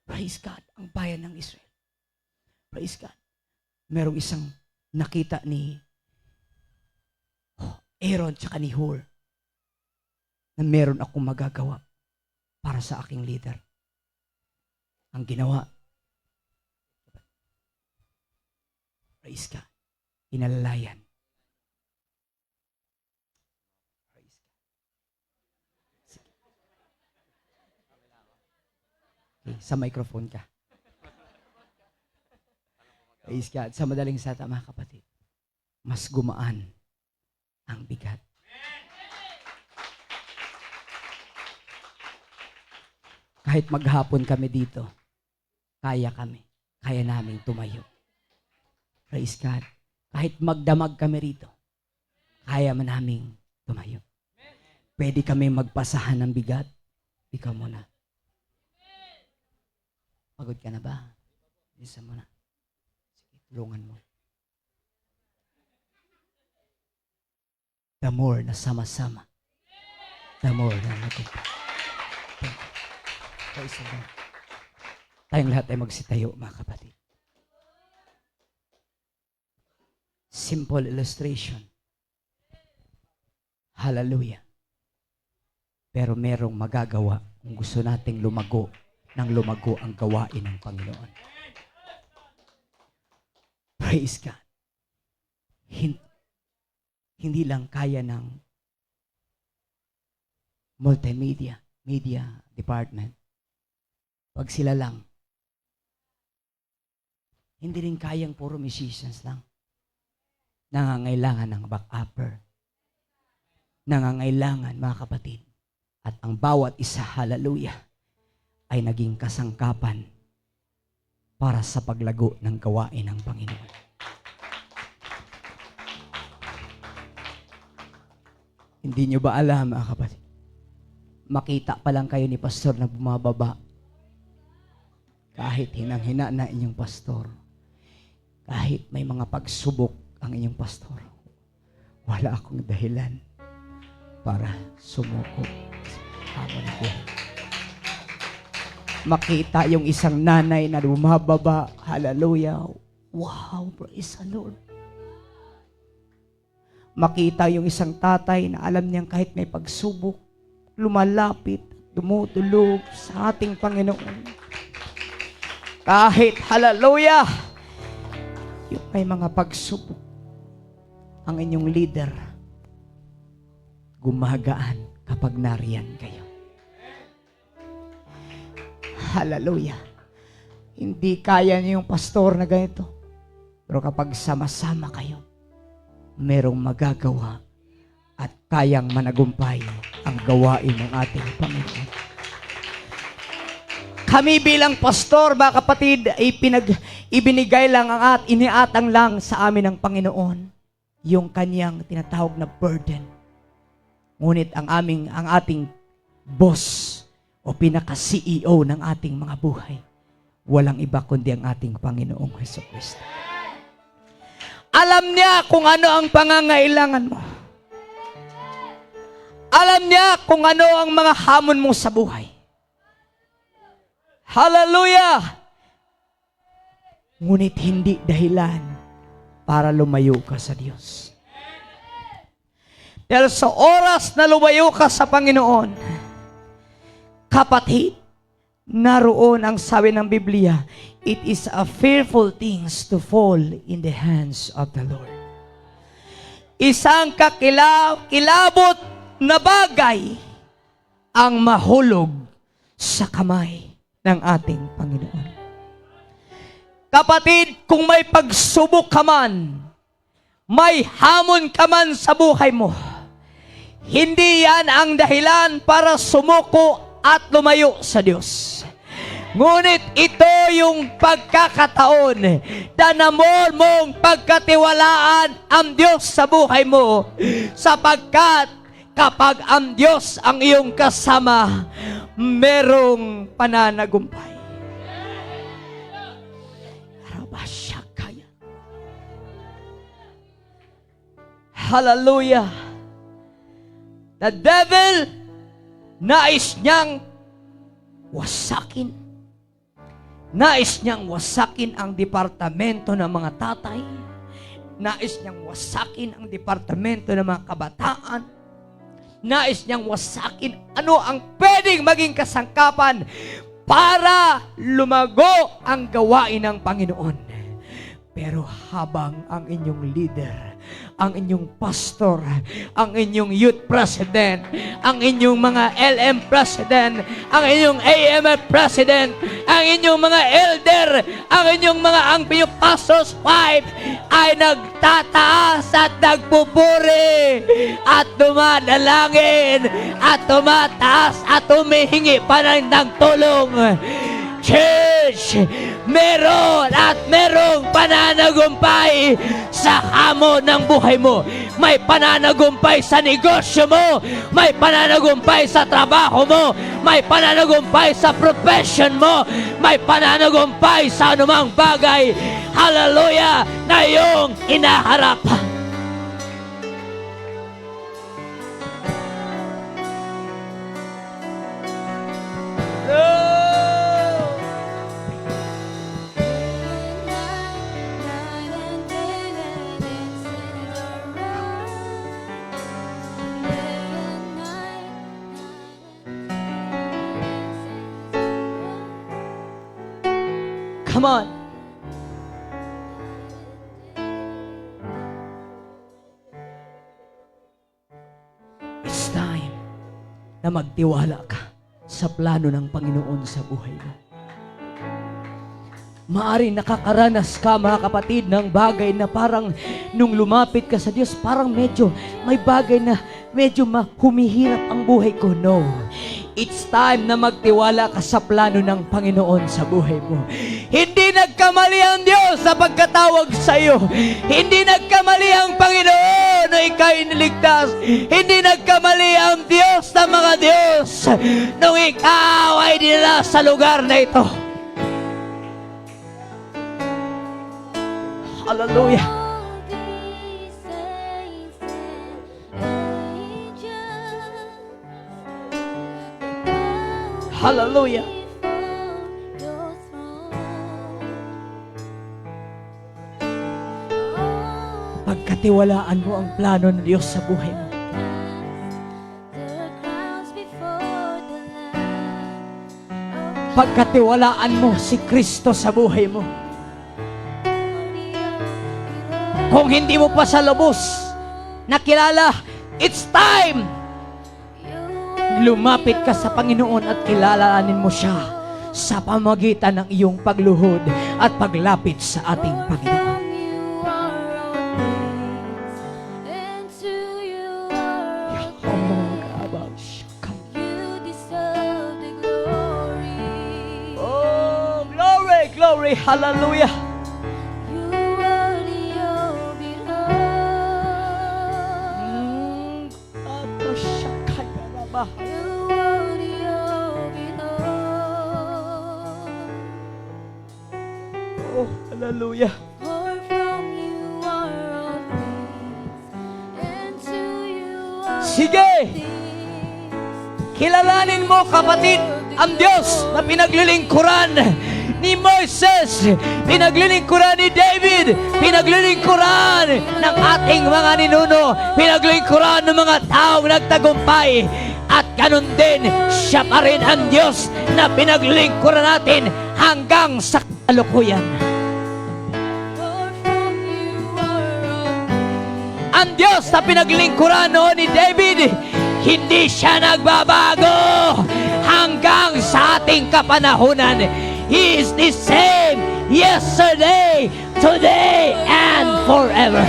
Praise God, ang bayan ng Israel. Praise God. Merong isang nakita ni Aaron tsaka ni Hur na meron akong magagawa para sa aking leader. Ang ginawa, praise God, inalalayan. Praise God. Okay, sa microphone ka. Praise God. Sa madaling salita, mga kapatid, mas gumaan ang bigat. Kahit maghapon kami dito, kaya namin tumayo. Praise God. Kahit magdamag kami rito, kaya man naming tumayo. Pwede kami magpasahan ng bigat. Ikaw muna. Pagod ka na ba? Isa muna. Sige, tulungan mo. The more na sama-sama, the more na nagumpay. Praise the Lord. Tayong lahat ay magsitayo, mga kapatid. Simple illustration. Hallelujah. Pero merong magagawa kung gusto nating lumago ang gawain ng Panginoon. Praise God. hindi lang kaya ng multimedia, media department. Pag sila lang, hindi rin kayang puro musicians lang. Nangangailangan ng back-upper. Nangangailangan, mga kapatid. At ang bawat isa, hallelujah, ay naging kasangkapan para sa paglago ng gawain ng Panginoon. Hindi nyo ba alam, mga kapatid? Makita pa lang kayo ni pastor na bumababa. Kahit hinang-hina na inyong pastor. Kahit may mga pagsubok ang inyong pastor. Wala akong dahilan para sumuko sa hamon ko. Makita yung isang nanay na bumababa. Hallelujah. Wow, praise the Lord. Makita yung isang tatay na alam niyang kahit may pagsubok, lumalapit, dumudulog sa ating Panginoon. Kahit, hallelujah, yung may mga pagsubok, ang inyong leader, gumagaan kapag nariyan kayo. Hallelujah. Hindi kaya niyo yung pastor na ganito. Pero kapag sama-sama kayo, merong magagawa at kayang managumpay ang gawain ng ating Panginoon. Kami bilang pastor, mga kapatid, ibinigay lang iniatang lang sa amin ng Panginoon yung kanyang tinatawag na burden. Ngunit ang ating boss o pinaka-CEO ng ating mga buhay, walang iba kundi ang ating Panginoong Jesucristo. Alam niya kung ano ang pangangailangan mo. Alam niya kung ano ang mga hamon mo sa buhay. Hallelujah! Ngunit hindi dahilan para lumayo ka sa Diyos. Dahil sa oras na lumayo ka sa Panginoon, kapatid, naroon ang sabi ng Biblia, it is a fearful things to fall in the hands of the Lord. Isang kilabot na bagay ang mahulog sa kamay ng ating Panginoon. Kapatid, kung may pagsubok ka man, may hamon ka man sa buhay mo, hindi yan ang dahilan para sumuko at lumayo sa Diyos. Ngunit ito yung pagkakataon na mong pagkatiwalaan ang Diyos sa buhay mo, sapagkat kapag ang Diyos ang iyong kasama, merong pananagumpay. Hallelujah! The devil, nais niyang wasakin. Nais niyang wasakin ang departamento ng mga tatay. Nais niyang wasakin ang departamento ng mga kabataan. Nais niyang wasakin ano ang pwedeng maging kasangkapan para lumago ang gawain ng Panginoon. Pero habang ang inyong leader, ang inyong pastor, ang inyong youth president, ang inyong mga LM president, ang inyong AMF president, ang inyong mga elder, ang inyong mga pastor's wife ay nagtataas at nagpupuri at dumadalangin at tumataas at humihingi pa ng tulong. Church, meron at merong pananagumpay sa hamon ng buhay mo. May pananagumpay sa negosyo mo. May pananagumpay sa trabaho mo. May pananagumpay sa profession mo. May pananagumpay sa anumang bagay. Hallelujah! Na iyong inaharap. Come on. na magtiwala ka sa plano ng Panginoon sa buhay mo. Maaring nakakaranas ka, mga kapatid, ng bagay na parang nung lumapit ka sa Diyos, parang may bagay na medyo humihirap ang buhay ko. No. It's time na magtiwala ka sa plano ng Panginoon sa buhay mo. Hindi nagkamali ang Diyos sa pagkatawag sa iyo. Hindi nagkamali ang Panginoon na ika'y niligtas. Hindi nagkamali ang Diyos ng mga Diyos nung ikaw ay dinala sa lugar na ito. Hallelujah. Hallelujah. Pagkatiwalaan mo ang plano ng Diyos sa buhay mo. Pagkatiwalaan mo si Kristo sa buhay mo. Kung hindi mo pa sa lubos nakilala, it's time. Lumapit ka sa Panginoon at kilalanin mo siya sa pamagitan ng iyong pagluhod at paglapit sa ating Panginoon. Oh, glory, glory, hallelujah. Oh, hallelujah. Sige! Kilalanin mo, kapatid, ang Diyos na pinaglilingkuran ni Moises, pinaglilingkuran ni David, pinaglilingkuran ng ating mga ninuno, pinaglilingkuran ng mga taong nagtagumpay. At ganun din, siya pa rin ang Diyos na pinaglilingkuran natin hanggang sa kalukuyan. Ang Diyos na pinaglilingkuran noon ni David, hindi siya nagbabago hanggang sa ating kapanahunan. He is the same yesterday, today, and forever.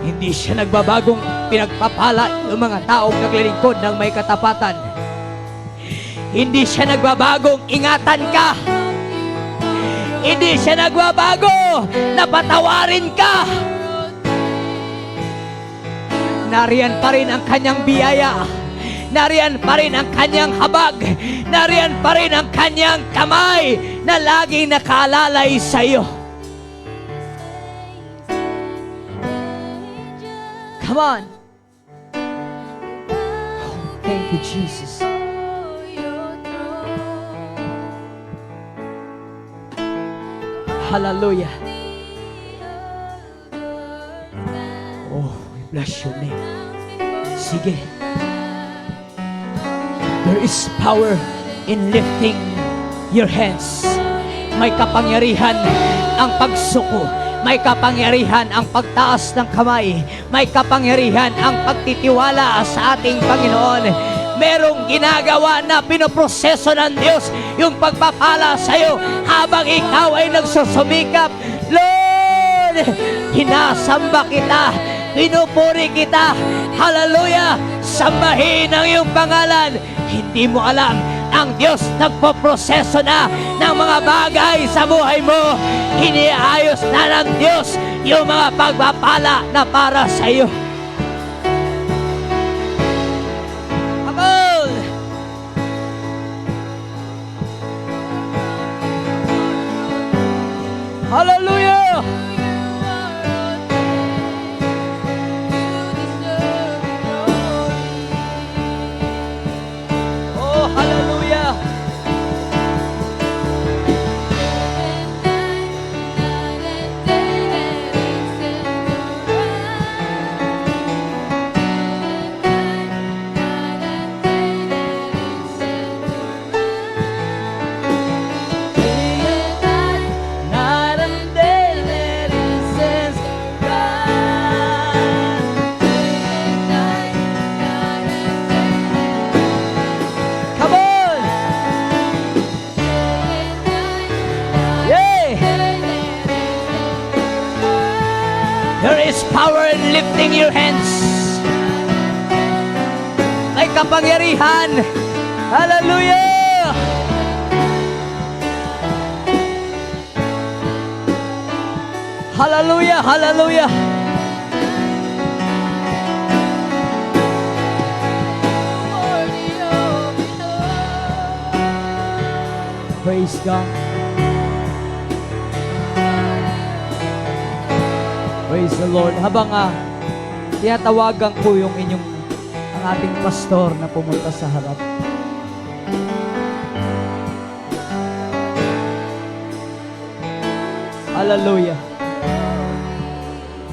Hindi siya nagbabagong pinagpapala ng mga taong naglilingkod ng may katapatan. Hindi siya nagbabagong ingatan ka. Hindi siya nagbabago na patawarin ka. Nariyan pa rin ang kanyang biyaya. Nariyan pa rin ang kanyang habag. Nariyan pa rin ang kanyang kamay na laging nakaalalay sa iyo. Come on. Oh, thank you, Jesus. Hallelujah. Oh, we bless your name. Sige. There is power in lifting your hands. May kapangyarihan ang pagsuko. May kapangyarihan ang pagtaas ng kamay. May kapangyarihan ang pagtitiwala sa ating Panginoon. Merong ginagawa na pinoproseso ng Diyos yung pagpapala sa iyo habang ikaw ay nagsusumikap. Lord, hinasamba kita, pinupuri kita. Hallelujah! Sambahin ang iyong pangalan. Hindi mo alam, ang Diyos nagpoproseso na ng mga bagay sa buhay mo. Iniayos na ng Diyos yung mga pagpapala na para sa iyo. Come on! Hallelujah! Oh, hallelujah! Night and day, let is power in lifting your hands. May kapangyarihan. Hallelujah! Hallelujah! Hallelujah! Praise God. Praise the Lord. Habang tinatawagan ko yung ang ating pastor na pumunta sa harap. Hallelujah.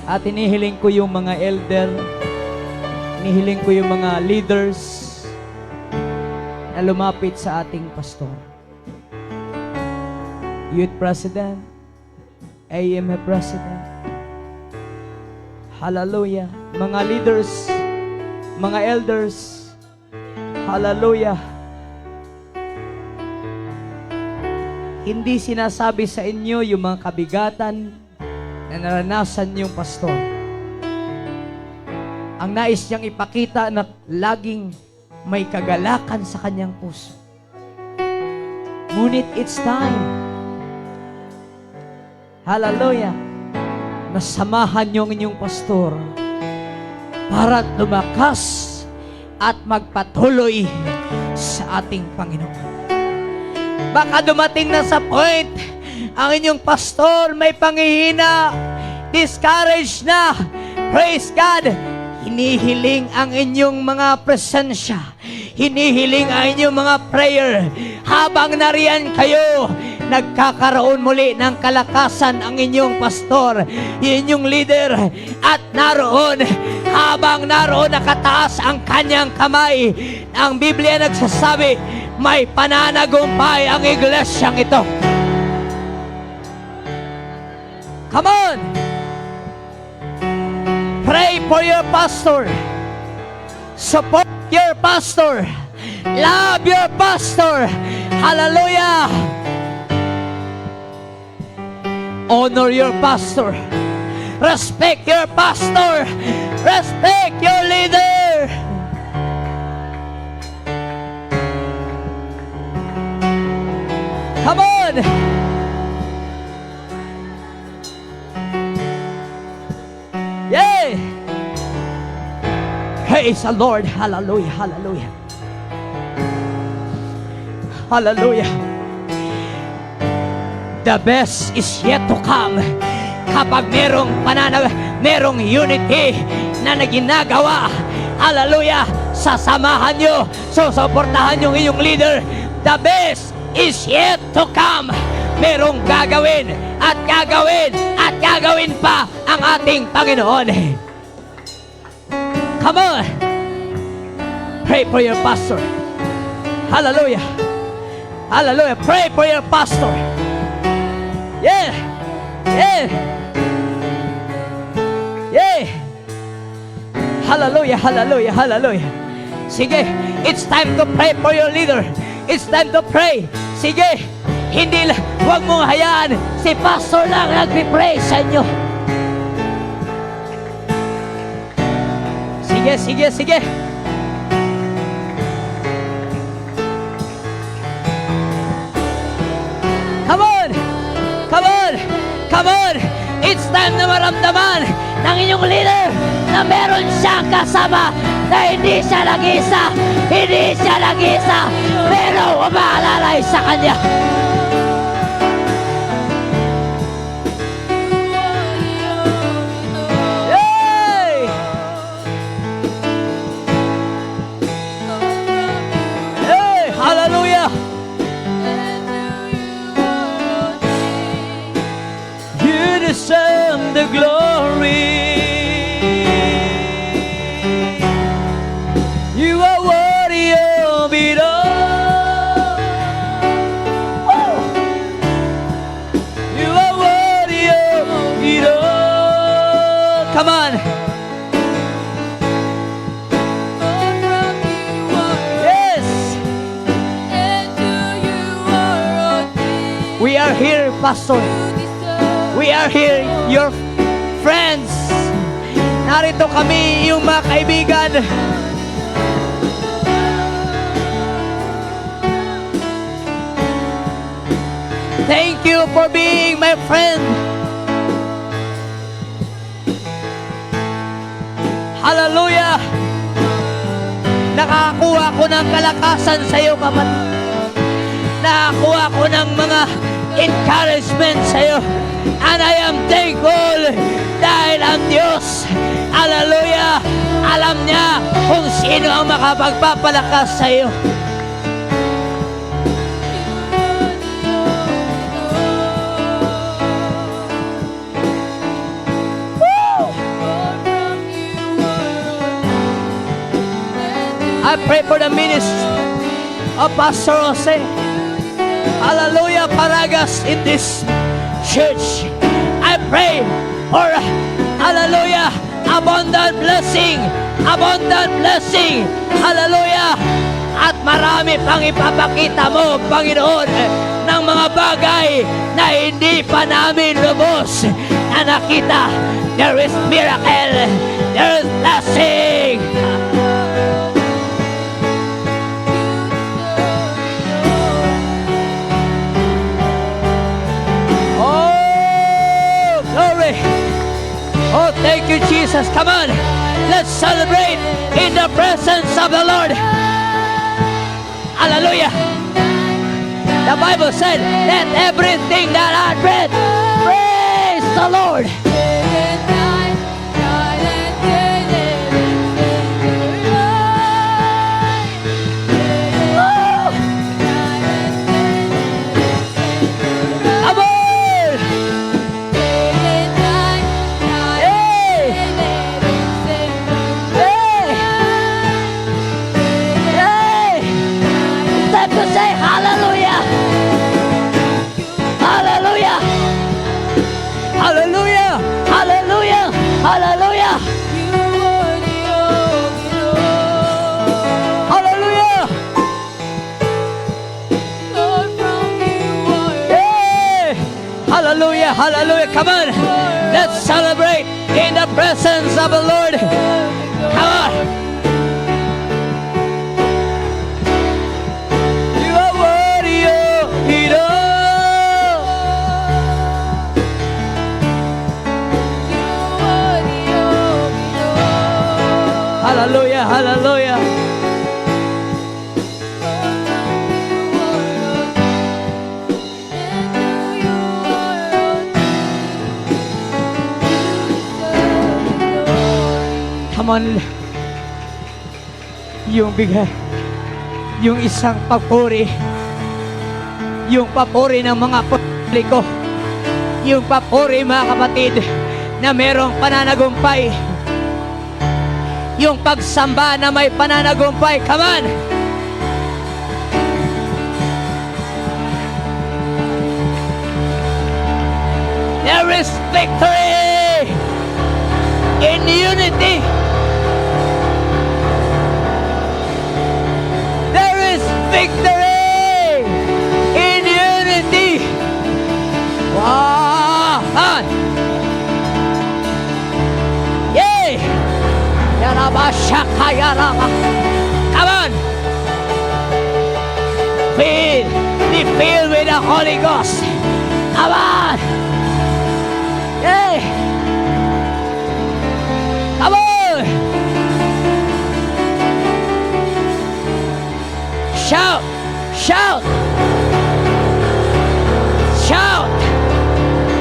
At inihiling ko yung mga elder, inihiling ko yung mga leaders na lumapit sa ating pastor. Youth President, AMA President, hallelujah. Mga leaders, mga elders, hallelujah. Hindi sinasabi sa inyo yung mga kabigatan na naranasan yung pastor. Ang nais niyang ipakita na laging may kagalakan sa kanyang puso. Ngunit it's time, hallelujah, na samahan niyo ang inyong pastor para lumakas at magpatuloy sa ating Panginoon. Baka dumating na sa point, ang inyong pastor may panghihina, discouraged na. Praise God! Hinihiling ang inyong mga presensya. Hinihiling ang inyong mga prayer. Habang nariyan kayo, nagkakaroon muli ng kalakasan ang inyong pastor, inyong leader, at naroon, habang naroon nakataas ang kanyang kamay, ang Biblia nagsasabi, may pananagumpay ang iglesyang ito. Come on! Pray for your pastor. Support your pastor. Love your pastor. Hallelujah! Honor your pastor. Respect your pastor. Respect your leader. Come on! Yay! Praise the Lord. Hallelujah. Hallelujah. Hallelujah. The best is yet to come. Kapag merong unity na ginagawa, hallelujah, sasamahan nyo, susuportahan yung inyong leader. The best is yet to come. Merong gagawin at gagawin at gagawin pa ang ating Panginoon. Come on! Pray for your pastor. Hallelujah. Hallelujah. Pray for your pastor. Yeah! Yeah! Yeah! Hallelujah, hallelujah, hallelujah. Sige, it's time to pray for your leader. It's time to pray. Sige, huwag mong hayaan si pastor lang nagpipray sa inyo. Sige, sige, sige. Come on! Come on! Come on! It's time na maramdaman ng inyong leader na meron siyang kasama, na hindi siya nag-isa. Hindi siya nag-isa. Pero umaalalay sa kanya. Yay! Yay! Hallelujah! You deserve the glory. You are worthy of it all. Oh. You are worthy of it all. Come on. Yes. We are here, Pastor. We are here, your friends. Narito kami, iyong mga kaibigan. Thank you for being my friend. Hallelujah! Nakakuha ko ng kalakasan sa iyo, kapatid. Nakakuha ko ng mga encouragement sa iyo. And I am thankful dahil ang Diyos, hallelujah, alam niya kung sino ang makapagpapalakas sa iyo. I pray for the ministry of Pastor Jose. Hallelujah, Paragas in this church. I pray for, hallelujah, abundant blessing. Abundant blessing. Hallelujah. At marami pang ipapakita mo, Panginoon, ng mga bagay na hindi pa namin lubos na nakita. There is miracle. There is blessing. Oh, thank you, Jesus. Come on. Let's celebrate in the presence of the Lord. Hallelujah. The Bible said, let everything that hath breath praise the Lord. Hallelujah! Hallelujah! Hallelujah! Hallelujah! Hey! Hallelujah! Hallelujah! Come on! Let's celebrate in the presence of the Lord. Come on! You are worthy of it all. Hallelujah, hallelujah. Come on. Yung bigay, yung isang papuri, yung papuri ng mga publiko, yung papuri, mga kapatid, na merong pananagumpay, yung pagsamba na may pananagumpay. Come on! There is victory in unity. There is victory in unity. Wow! Yay! Come on! Be filled with the Holy Ghost. Come on! Yay! Come on! Shout! Shout! Shout!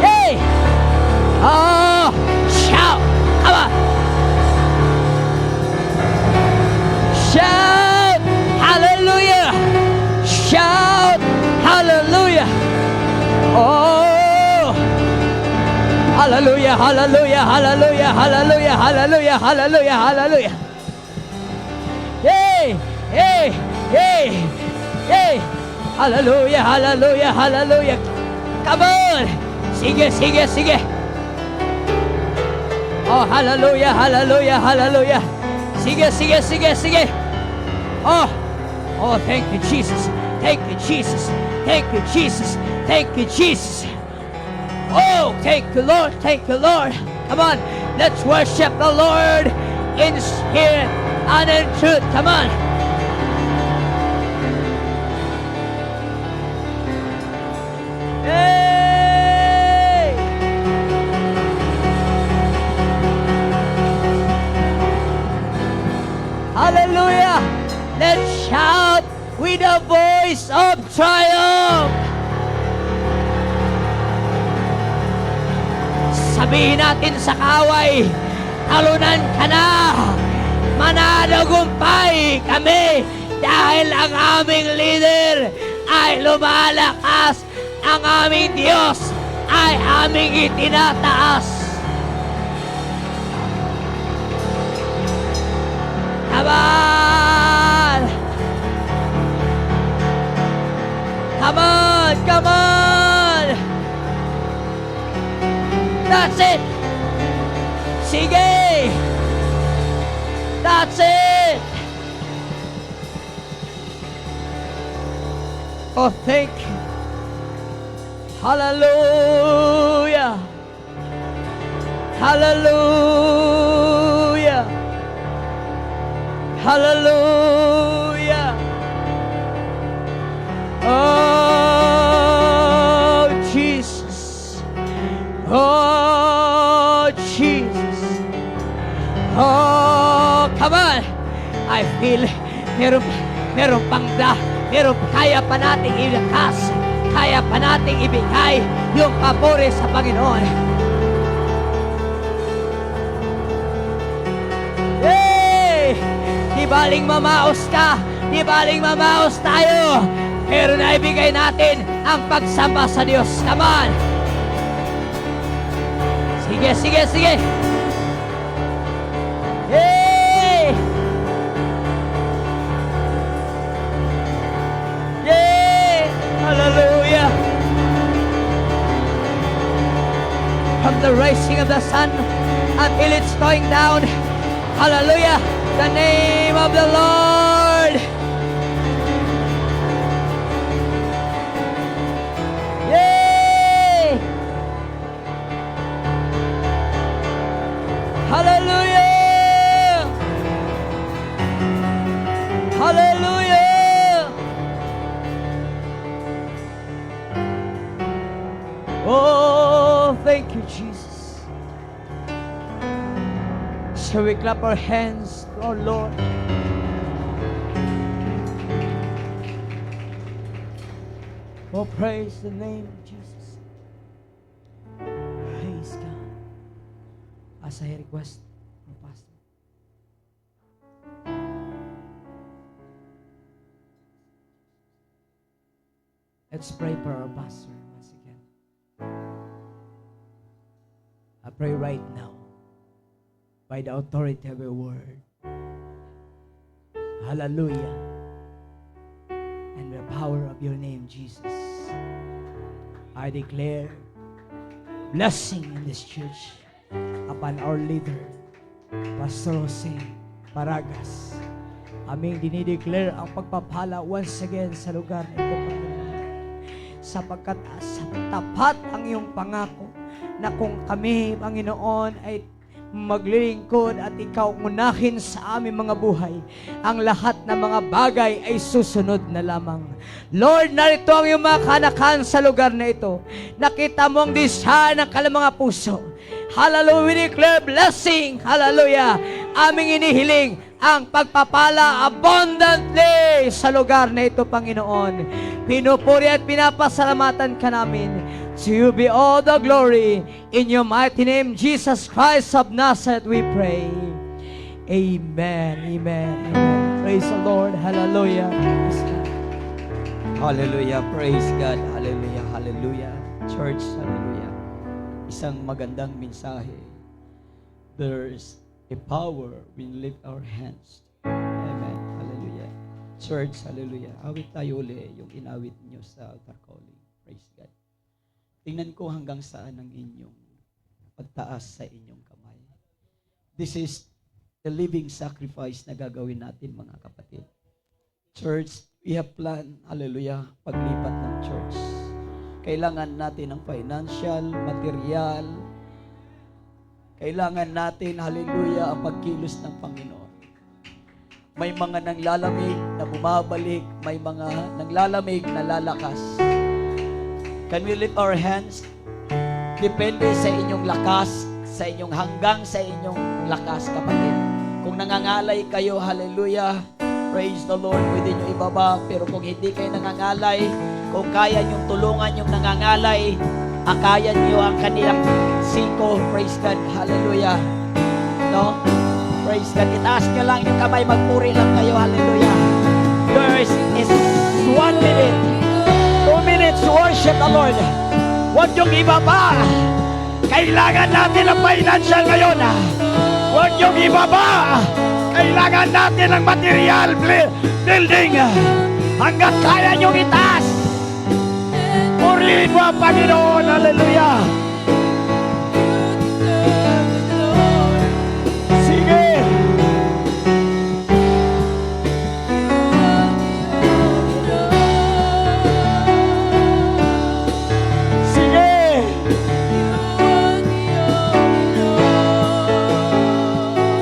Hey! Oh! Shout! Come on! Shout! Hallelujah! Shout! Hallelujah! Oh! Hallelujah! Hallelujah! Hallelujah! Hallelujah! Hallelujah! Hallelujah! Hallelujah! Hey! Hey! Hey! Hey! Hallelujah! Hallelujah! Hallelujah! Come on! Sige! Sige! Sige! Oh! Hallelujah! Hallelujah! Hallelujah! Sige! Sige! Sige! Sige! Oh! Oh! Thank you, Jesus! Thank you, Jesus! Thank you, Jesus! Thank you, Jesus! Oh! Thank you, Lord! Thank you, Lord! Come on! Let's worship the Lord in spirit and in truth. Come on. Hey! Hallelujah! Let's shout with a voice of triumph. Sabihin natin sa kaway, talunan ka na, mananagumpay kami dahil ang aming leader ay lumalakas, ang aming Diyos ay aming itinataas. Come on! Come on! Come on! That's it! Sige! That's it! Oh, thank you. Hallelujah! Hallelujah! Hallelujah! Oh, Jesus! Oh, Jesus! Oh, come on! I feel meron kaya pa nating ilakas, kaya pa nating ibigay yung papuri sa Panginoon. Hey! Di baling mamaos ka, di baling mamaos tayo, pero naibigay natin ang pagsamba sa Diyos. Come on! Sige, sige, sige! Hey! Yay! Hallelujah! From the rising of the sun until it's going down, hallelujah! The name of the Lord! Yay! Hallelujah! Hallelujah! Oh, thank you, Jesus. Shall we clap our hands to our Lord? Oh, praise the name of Jesus. Praise God. As I request our pastor. Let's pray for our pastor once again. I pray right now, by the authority of your word. Hallelujah. And the power of your name, Jesus. I declare blessing in this church upon our leader, Pastor Jose Paragas. Aming dinideclare ang pagpapala once again sa lugar na ito, Panginoon. Sapagkat tapat ang iyong pangako na kung kami, Panginoon, ay maglilingkod at ikaw unahin sa aming mga buhay, ang lahat ng mga bagay ay susunod na lamang. Lord, narito ang iyong mga kanakan sa lugar na ito. Nakita mo ang desire ng kanilang mga puso. Hallelujah, we declare blessing. Hallelujah. Aming inihiling ang pagpapala abundantly sa lugar na ito, Panginoon. Pinupuri at pinapasalamatan ka namin. To you be all the glory. In your mighty name, Jesus Christ of Nazareth, we pray. Amen. Amen. Amen. Praise the Lord. Hallelujah. Hallelujah. Praise God. Hallelujah. Hallelujah. Church, hallelujah. Isang magandang mensahe. There's a power when we lift our hands. Amen. Hallelujah. Church, hallelujah. Awit tayo uli yung inawit niyo sa altar calling. Praise God. Tingnan ko hanggang saan ang inyong pagtaas sa inyong kamay. This is the living sacrifice na gagawin natin, mga kapatid. Church, we have planned, hallelujah, paglipat ng church. Kailangan natin ng financial, material. Kailangan natin, hallelujah, ang pagkilos ng Panginoon. May mga nanglalamig na bumabalik, may mga nanglalamig na lalakas. Can we lift our hands? Depende sa inyong lakas, sa inyong hanggang sa inyong lakas, kapatid. Kung nangangalay kayo, hallelujah, praise the Lord, pwede nyo ibaba. Pero kung hindi kayo nangangalay, kung kaya nyong tulungan yung nangangalay, akayan nyo ang kanilang siko, praise God, hallelujah. No? Praise God. Itaas nyo lang yung kamay, magpuri lang kayo, hallelujah. There is 1 minute, 2 minutes to worship the Lord. Huwag nyong ibaba. Kailangan natin ang financial ngayon. Huwag nyong ibaba. Kailangan natin ang material building. Hanggat kaya nyong itaas. Purihin mo ang Panginoon. Hallelujah. Sige. Sige.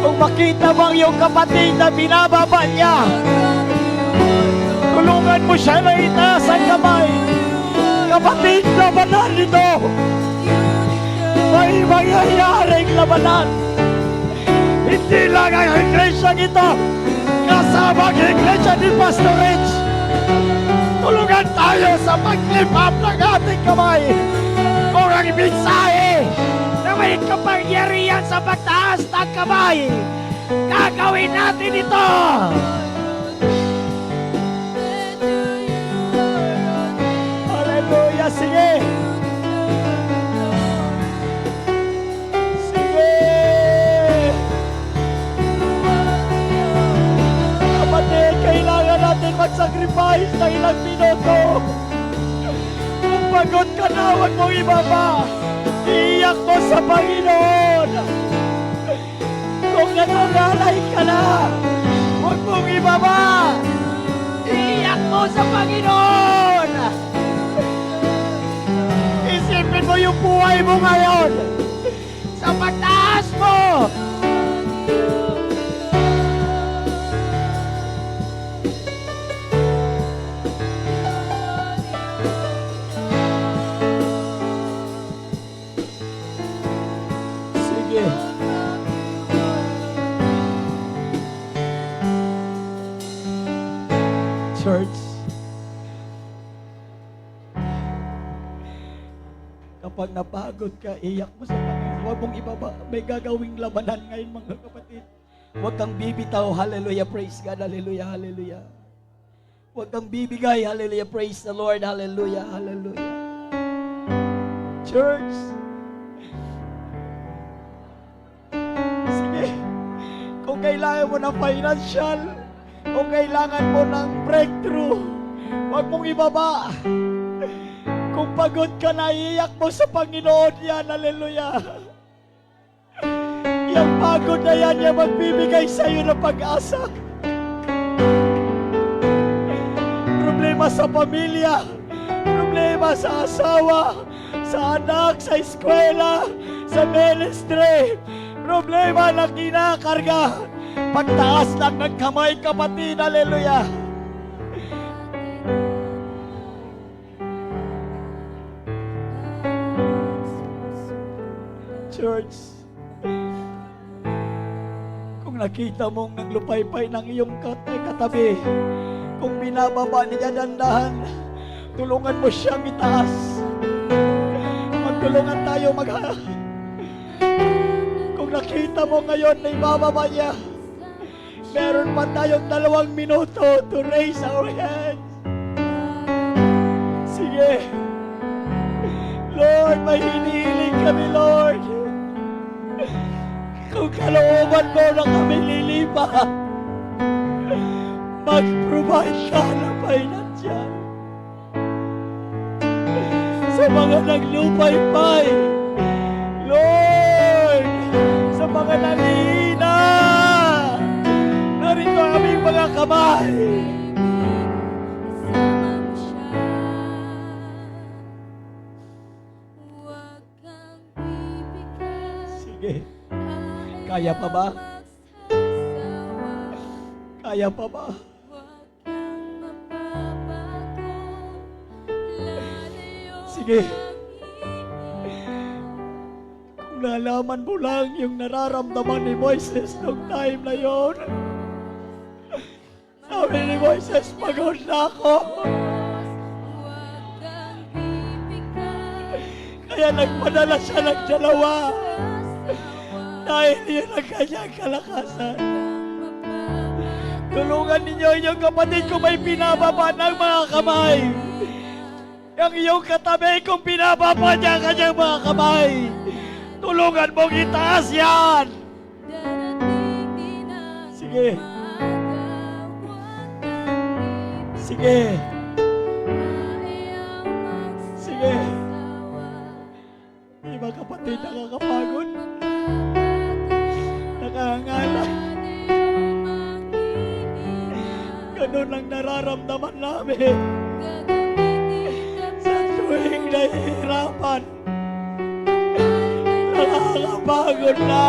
Kung makita mo ang iyong kapatid na binababa niya, tulungan mo siya na itaas ang kamay. Kapatid, labanan nito. May mangyayaring labanan. Hindi lang ang iglesia ito, kasama ang iglesia ni Pastor Rich. Tulungan tayo sa pag-lift up ng ating kamay. Kung ang mensahe na may kapangyarihan sa pagtaas ng kamay, gagawin natin ito. Hallelujah, sige. Sige. Kapatid, kailangan natin mag-sacrifice ng ilang minuto. Kung pagod ka na, huwag mong ibaba. Iiyak mo sa Panginoon. Kung nangangalay ka na, huwag mong ibaba. Iiyak mo sa Panginoon. Isipin mo yung buhay mo ngayon sa pagtaas mo. Sige. Church, kapag napagod ka, iyak mo sa Panginoon. Huwag mong ibaba. May gagawing labanan ngayon, mga kapatid. Huwag kang bibitaw. Hallelujah. Praise God. Hallelujah. Hallelujah. Huwag kang bibigay. Hallelujah. Praise the Lord. Hallelujah. Hallelujah. Church, sige. Kung kailangan mo ng financial, kung kailangan mo ng breakthrough, huwag mong ibaba. Kung pagod ka na, iiyak mo sa Panginoon yan. Hallelujah. Yung pagod na yan, yung magbibigay sa iyo ng pag-asa. Problema sa pamilya, problema sa asawa, sa anak, sa eskwela, sa ministry, problema na kinakarga. Pagtaas lang ng kamay, kapatid. Hallelujah. Church, kung nakita mong naglupaypay ng iyong katabi, kung binababa niya dandahan, tulungan mo siyang itaas. Magtulungan tayo Kung nakita mo ngayon na ibababa niya, meron pa tayong 2 minuto to raise our hands. Sige. Lord, may hinihiling kami, Lord. Kung kalooban mo na kami lilipat, mag-provide ka ng financial. Sa mga naglupay-pay, Lord, sa mga nangihina, narito ang aming mga kamay. Sige. Kaya pa ba? Kaya pa ba? Sige. Kung nalaman mo lang yung nararamdaman ni Moises nung time na yon. Sabi ni Moises, pagod na ako. Kaya nagpadala siya ng dalawa. Dahil yun ang kanyang kalakasan. Tulungan ninyo inyong kapatid kung may pinababa ng mga kamay. Ang iyong katabi kung pinababa niya ang kanyang mga kamay. Tulungan mong itaas yan. Sige. Sige. Sige. May mga kapatid nakakapagod. Nakangangalay. Ganun ang nararamdaman namin. Sa tuwing nahihirapan. Nakakapagod na.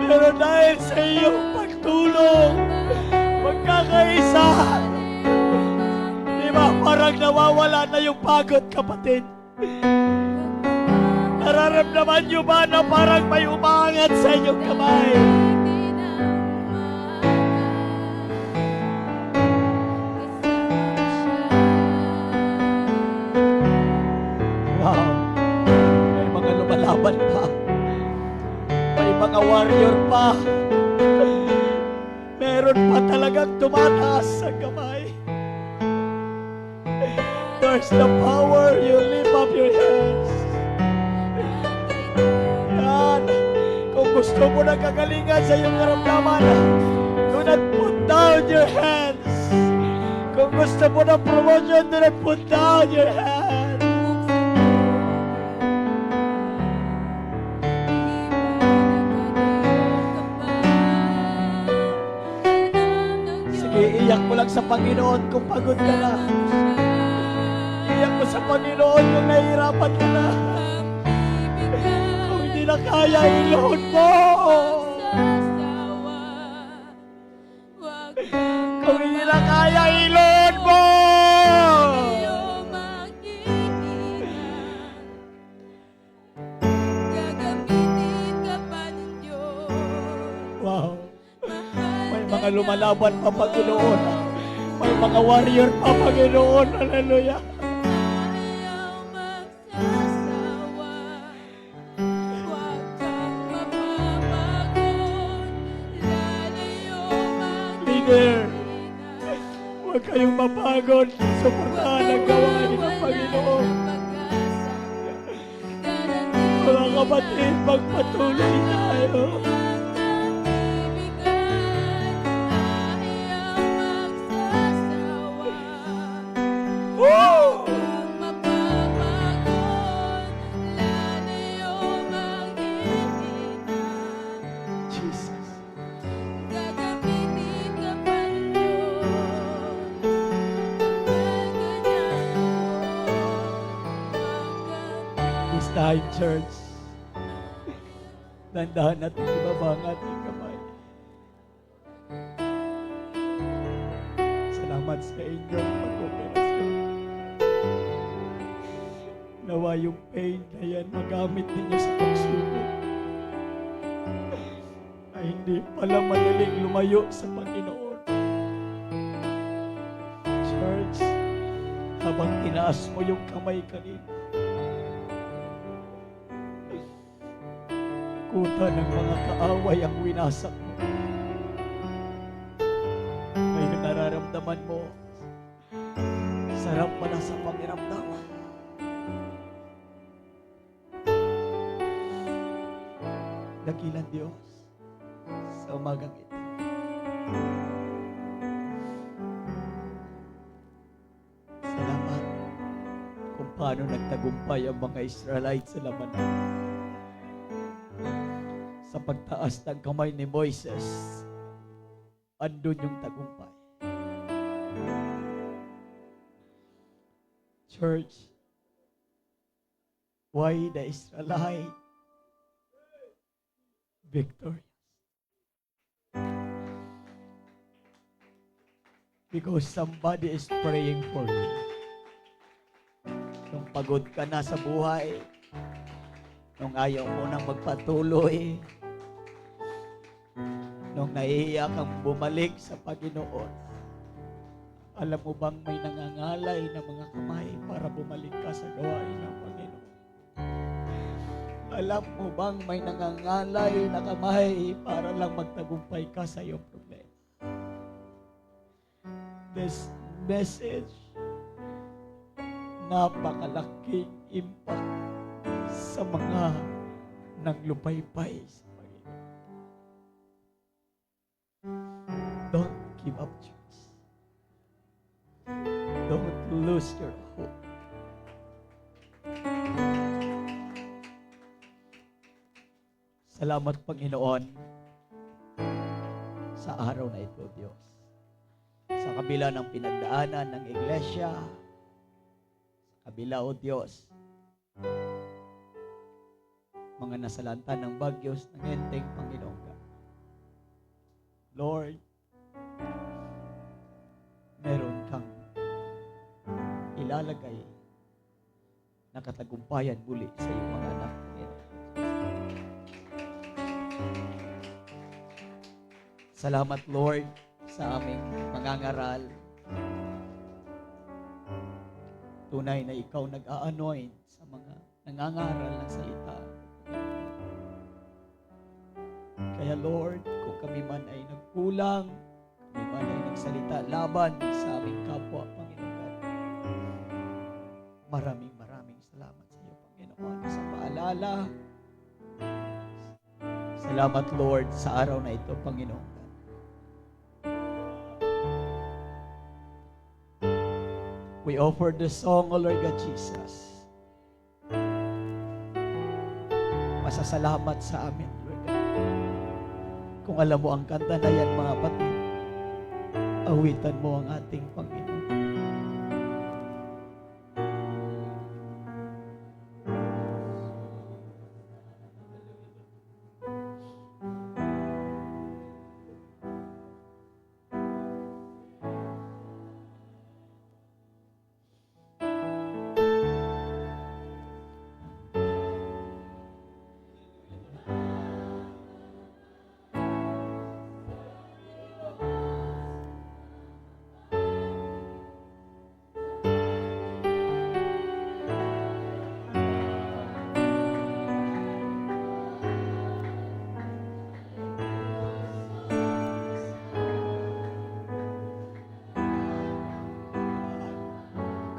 Pero dahil sa iyong pagtulong, magkakaisa. Di ba parang nawawala na yung pagod, kapatid? Nararamdaman niyo ba na parang may umangat sa inyong kamay? Wow! May mga lumalaban pa. May mga warrior pa. Meron pa talagang tumataas sa kamay. There's the power. You lift up your hands. Yan. Kung gusto mo na kagalingan sa iyong karamdaman, do not put down your hands. Kung gusto mo na promotion, do not put down your hands. Sige, iyak mo lang sa Panginoon kung pagod ka na. Iyak mo sa Panginoon kung nahihirapan ka na. Kung hindi na kaya, iluhod mo. Kung hindi na kaya, iluhod mo. Wow. May mga lumalaban pa, Panginoon. May mga warrior pa, Panginoon. Hallelujah. Leader, huwag kayong mapagod. Suportahan ang gawain ng Panginoon. Mga kapatid, magpatuloy tayo. Woo! Jesus. This time, church, dandahan natin ibaba ang ating kamay. Salamat sa inyong pag-operasyon. Nawa yung pain na yan magamit ninyo sa pagsubok. Na hindi pala madaling lumayo sa Panginoon. Church, habang tinaas mo yung kamay kanina, kuta ng mga kaaway ang winasak mo. Ngayon nararamdaman mo, sarap pala sa pakiramdaman. Dakilan Diyos sa umagang ito. Salamat kung paano nagtagumpay ang mga Israelites sa laban. Sa pagtaas ng kamay ni Moises, andun yung tagumpay. Church, why the Israelite victorious? Because somebody is praying for you. Nung pagod ka na sa buhay, nung ayaw mo nang magpatuloy, nung nahihiya kang bumalik sa Panginoon, alam mo bang may nangangalay na mga kamay para bumalik ka sa gawain ng Panginoon? Alam mo bang may nangangalay na kamay para lang magtagumpay ka sa iyong problema? This message, napakalaking impact sa mga naglupaypay sa Panginoon. Don't give up, church. Don't lose your hope. Salamat, Panginoon, sa araw na ito, Diyos. Sa kabila ng pinagdaanan ng iglesia, sa kabila, O Diyos, mga nasalanta ng bagyos ng enteng, Panginoon ka. Lord, meron kang ilalagay na katagumpayan muli sa iyong mga anak, Panginoon. Salamat, Lord, sa aming mangangaral. Tunay na ikaw nag-a-anoint sa mga nangangaral ng salita. Kaya Lord, kung kami man ay nagkulang, kami man ay nagsalita laban sa aming kapwa, Panginoon, maraming salamat sa iyo, Panginoon, sa paalala. Salamat, Lord, sa araw na ito, Panginoon. We offer the song, O Lord God Jesus. Masasalamat sa amin, Lord God. Kung alam mo ang kanta na yan, mga kapatid, awitan mo ang ating Panginoon.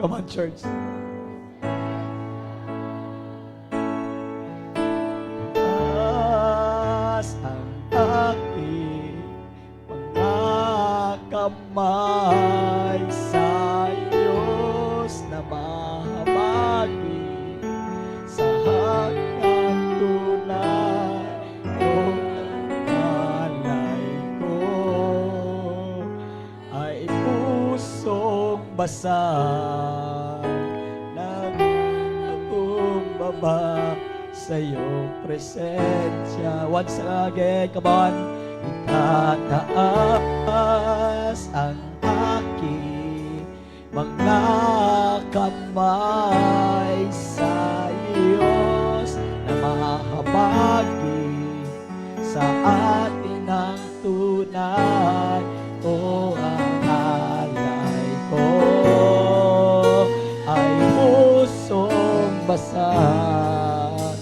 Come on, church. Taas ang aking mga kamay sa Diyos na mahabagi sa hanggang tunay ang alay ko ay pusong basag sa iyong presensya. Once again, come on. Itataas ang aking mga kamay sa Diyos na mahabagi sa atin ang tunay. O ang alay ko ay pusong basag.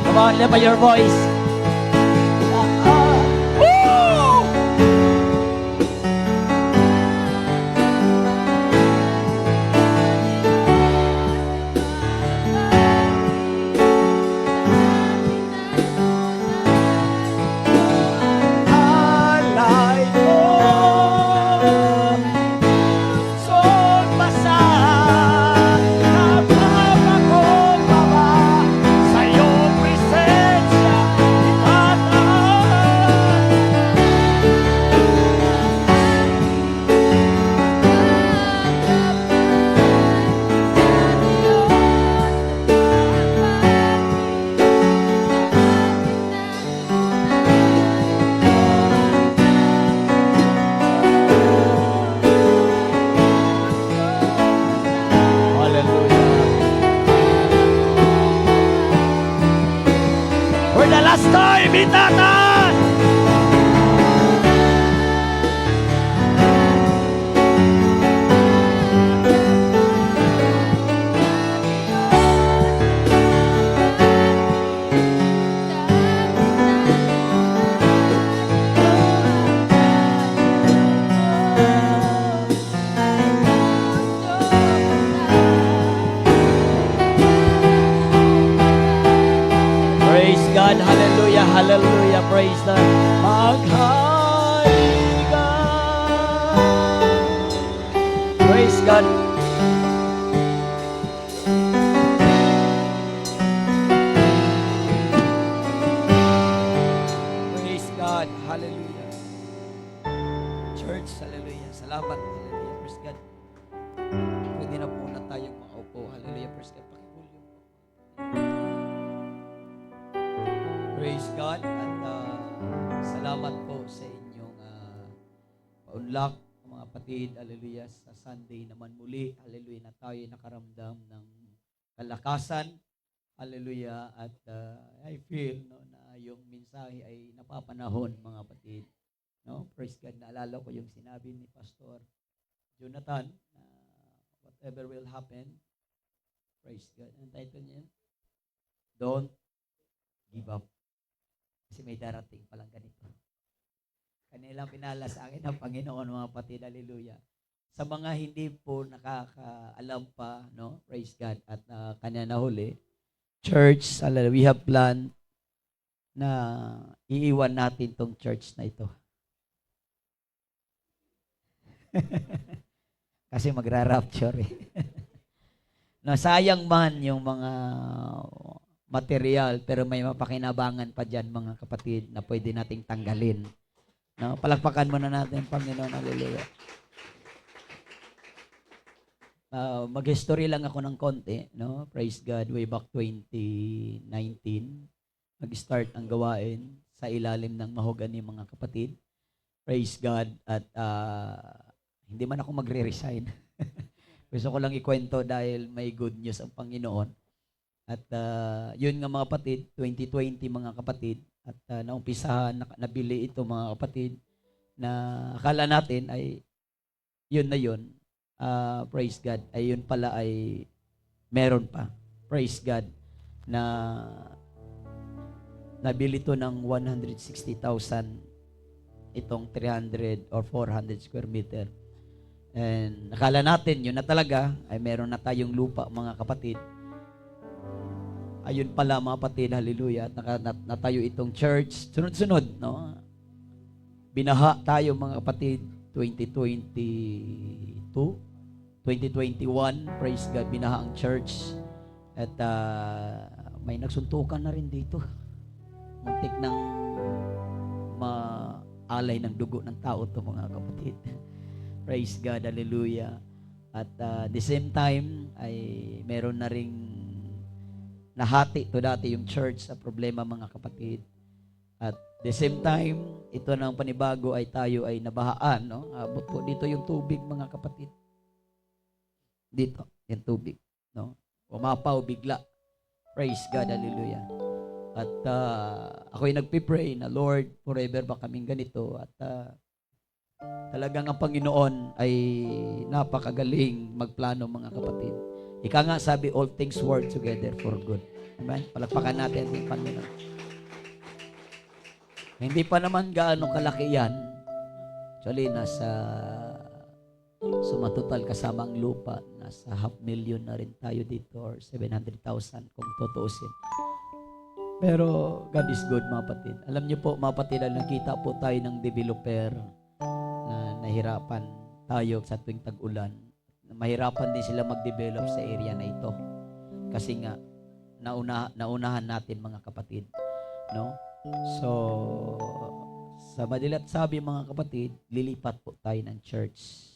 Come on, lift up your voice. Maghari ka. Praise God. Praise God. Hallelujah. Church, hallelujah. Salamat. Hallelujah. Praise God. Pwede na po muna tayong makaupo. Hallelujah. Praise God. Pakibulyo po. Praise God. At salamat po sa inyong paunlak, mga kapatid. Hallelujah. Sa Sunday naman muli. Hallelujah. Na tayo nakaramdam ng kalakasan. Hallelujah. At I feel no, na yung mensahe ay napapanahon, mga kapatid. No? Praise God. Naalala ko yung sinabi ni Pastor Jonathan na whatever will happen, praise God. Ang title niya, don't give up. Kasi may darating palang ganito. Kanilang pinala sa akin ng Panginoon, mga kapatid. Hallelujah. Sa mga hindi po nakakaalam pa, no? Praise God. At kanya nahuli, church, hallelujah, we have planned na iiwan natin tong church na ito. Kasi magra-rapture eh. Nasayang man yung mga material, pero may mapakinabangan pa dyan, mga kapatid, na pwede nating tanggalin. No? Palakpakan muna natin, Panginoon. Hallelujah. Mag-history lang ako ng konti. No? Praise God. Way back 2019, nag-start ang gawain sa ilalim ng mahogany, mga kapatid. Praise God. At hindi man ako magre-resign. Gusto ko lang ikwento dahil may good news ang Panginoon. At yun nga, mga kapatid, 2020, mga kapatid, at naumpisahan, nabili ito, mga kapatid, na akala natin ay yun na yun. Praise God. Ay yun pala ay meron pa. Praise God. Na nabili ito ng 160,000 itong 300 or 400 square meter. And nakala natin, yun na talaga, ay meron na tayong lupa, mga kapatid. Ayun pala, mga kapatid, hallelujah, at natayo itong church. Sunod-sunod, no? Binaha tayo, mga kapatid, 2022, 2021, praise God, binaha ang church. At may nagsuntukan na rin dito. Muntik ng maalay ng dugo ng tao to, mga kapatid. Praise God, hallelujah. At the same time, ay meron na ring nahati to dati yung church sa problema, mga kapatid. At the same time, ito ng panibago ay tayo ay nabahaan, no? Abot po dito yung tubig, mga kapatid. Dito, yung tubig, no? Umapaw bigla. Praise God, hallelujah. At ako'y nagpipray na, Lord, forever ba kaming ganito? At talagang ang Panginoon ay napakagaling magplano, mga kapatid. Ika nga sabi, all things work together for good. Amen? Palakpakan natin ang Panginoon. Hindi pa naman gaano kalaki yan. Actually, nasa sumatotal kasama ang lupa, nasa 500,000 na rin tayo dito or 700,000 kung tutuusin. Pero God is good, mga kapatid. Alam niyo po, mga kapatid, nakita po tayo ng developer na nahirapan tayo sa tuwing tag-ulan. Mahirapan din sila mag-develop sa area na ito. Kasi nga, naunahan natin, mga kapatid. No? So, sa madilat sabi, mga kapatid, lilipat po tayo ng church.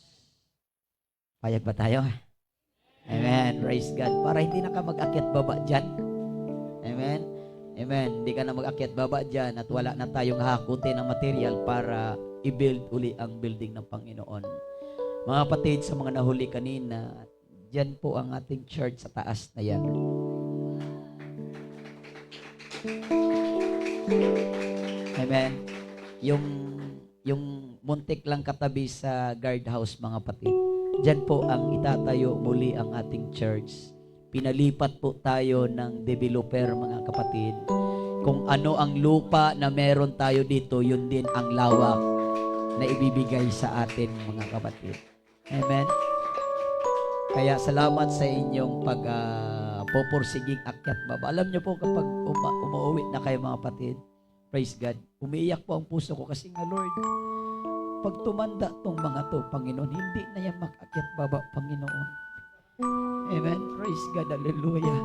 Payag ba tayo? Amen. Praise God. Para hindi na ka mag-akyat baba dyan. Amen. Amen. Hindi ka na mag-akyat baba dyan at wala na tayong hakutin ng material para i-build uli ang building ng Panginoon. Mga kapatid, sa mga nahuli kanina, dyan po ang ating church sa taas na yan. Amen. Yung muntik lang katabi sa guardhouse, mga kapatid, dyan po ang itatayo muli ang ating church. Pinalipat po tayo ng developer, mga kapatid. Kung ano ang lupa na meron tayo dito, yun din ang lawak na ibibigay sa atin, mga kapatid. Amen. Kaya salamat sa inyong pupursiging akyat baba. Alam niyo po, kapag umuwi na kayo, mga kapatid, Praise God. Umiiyak po ang puso ko kasi nga, Lord, pag tumanda tong mga to, Panginoon, hindi na yan makakyat baba, Panginoon. Amen. Praise God. Hallelujah.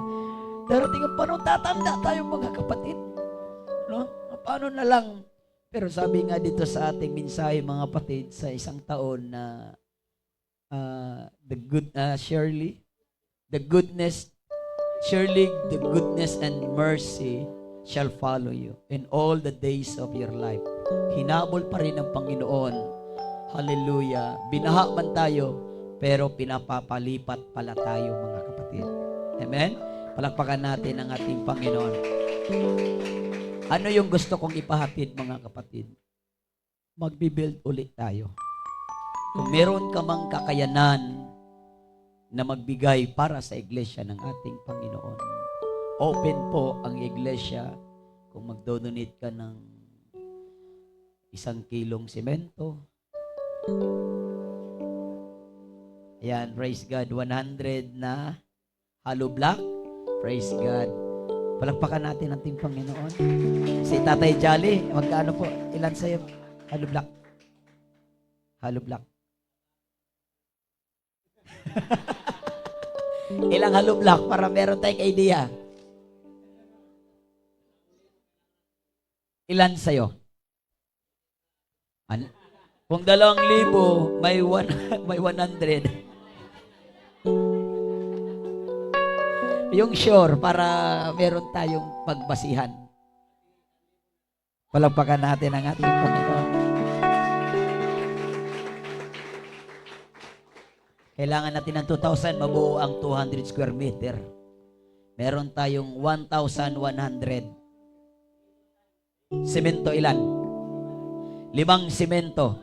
Darating ang panahon, tatanda tayo mga kapatid. No? Paano na lang? Pero sabi nga dito sa ating mensahe, mga kapatid, sa isang taon na surely the goodness and mercy shall follow you in all the days of your life. Hinabol pa rin ng Panginoon. Hallelujah. Binaha man tayo, pero pinapapalipat pala tayo, mga kapatid. Amen? Palakpakan natin ang ating Panginoon. Ano yung gusto kong ipahatid, mga kapatid? Magbibuild ulit tayo. Kung meron ka mang kakayanan na magbigay para sa iglesia ng ating Panginoon, open po ang iglesia. Kung magdodonate ka ng 1 kilong semento, ayan, praise God, 100 na hollow block, praise God. Palakpakan natin ang ating Panginoon. Si Tatay Jolly, magkano po? Ilan sa'yo? Hollow block. Hollow block. Ilang hollow block para meron tayong idea? Ilan sa'yo? Kung 2,000, may 100. Yung sure, para meron tayong pagbasihan. Palagpakan natin ang ating Panginoon. Kailangan natin ng 2,000, mabuo ang 200 square meter. Meron tayong 1,100. Semento ilan? 5 semento.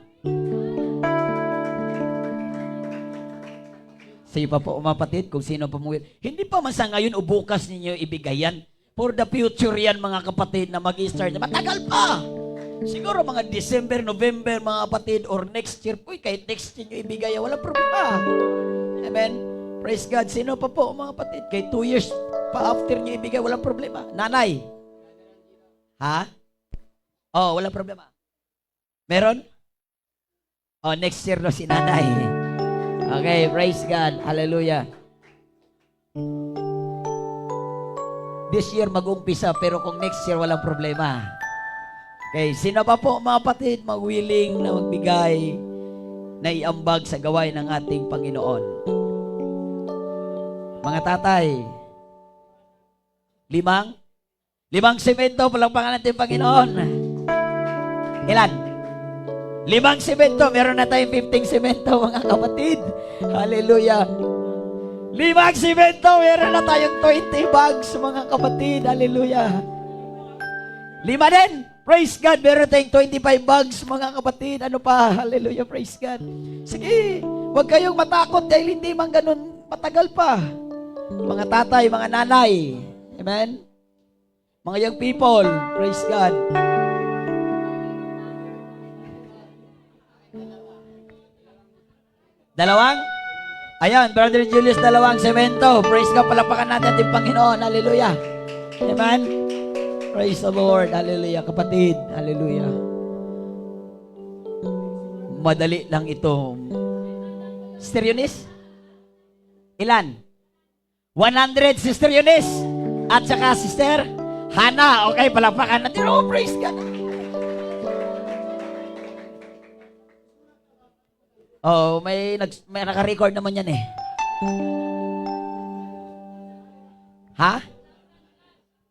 Sa iyo pa po, umapatid, kung sino pa mo. Hindi pa man sa ngayon o bukas ninyo ibigay yan. For the future yan, mga kapatid, na mag-start. Matagal pa! Siguro mga December, November, mga kapatid, or next year po, kahit next year nyo ibigay, walang problema. Amen? Praise God. Sino pa po, mga kapatid? Kahit 2 years pa after nyo ibigay, walang problema. Nanay? Ha? Oh, walang problema. Meron? Oh, next year no si nanay. Okay, praise God. Hallelujah. This year mag-umpisa, pero kung next year walang problema. Okay, sino pa po mga kapatid mag-willing na magbigay, na iambag sa gawain ng ating Panginoon? Mga tatay, 5 semento, palakpakan natin Panginoon. Ilan? 5 semento, meron na tayong 15 semento, mga kapatid. Hallelujah. 5 semento, meron na tayong 20 bags, mga kapatid. Hallelujah. 5 din. Praise God, meron tayong 25 bags, mga kapatid. Ano pa? Hallelujah, praise God. Sige, huwag kayong matakot dahil hindi man ganun matagal pa. Mga tatay, mga nanay. Amen? Mga young people, praise God. Dalawang? Ayan, Brother Julius, 2 semento. Praise God, palapakan natin ating Panginoon. Hallelujah. Amen? Praise the Lord. Hallelujah. Kapatid, hallelujah. Madali lang ito. Sister Eunice? Ilan? 100, Sister Eunice. At saka Sister Hana. Okay, palapakan natin. Oh, praise God. Oh, may naka-record naman yan eh. Ha?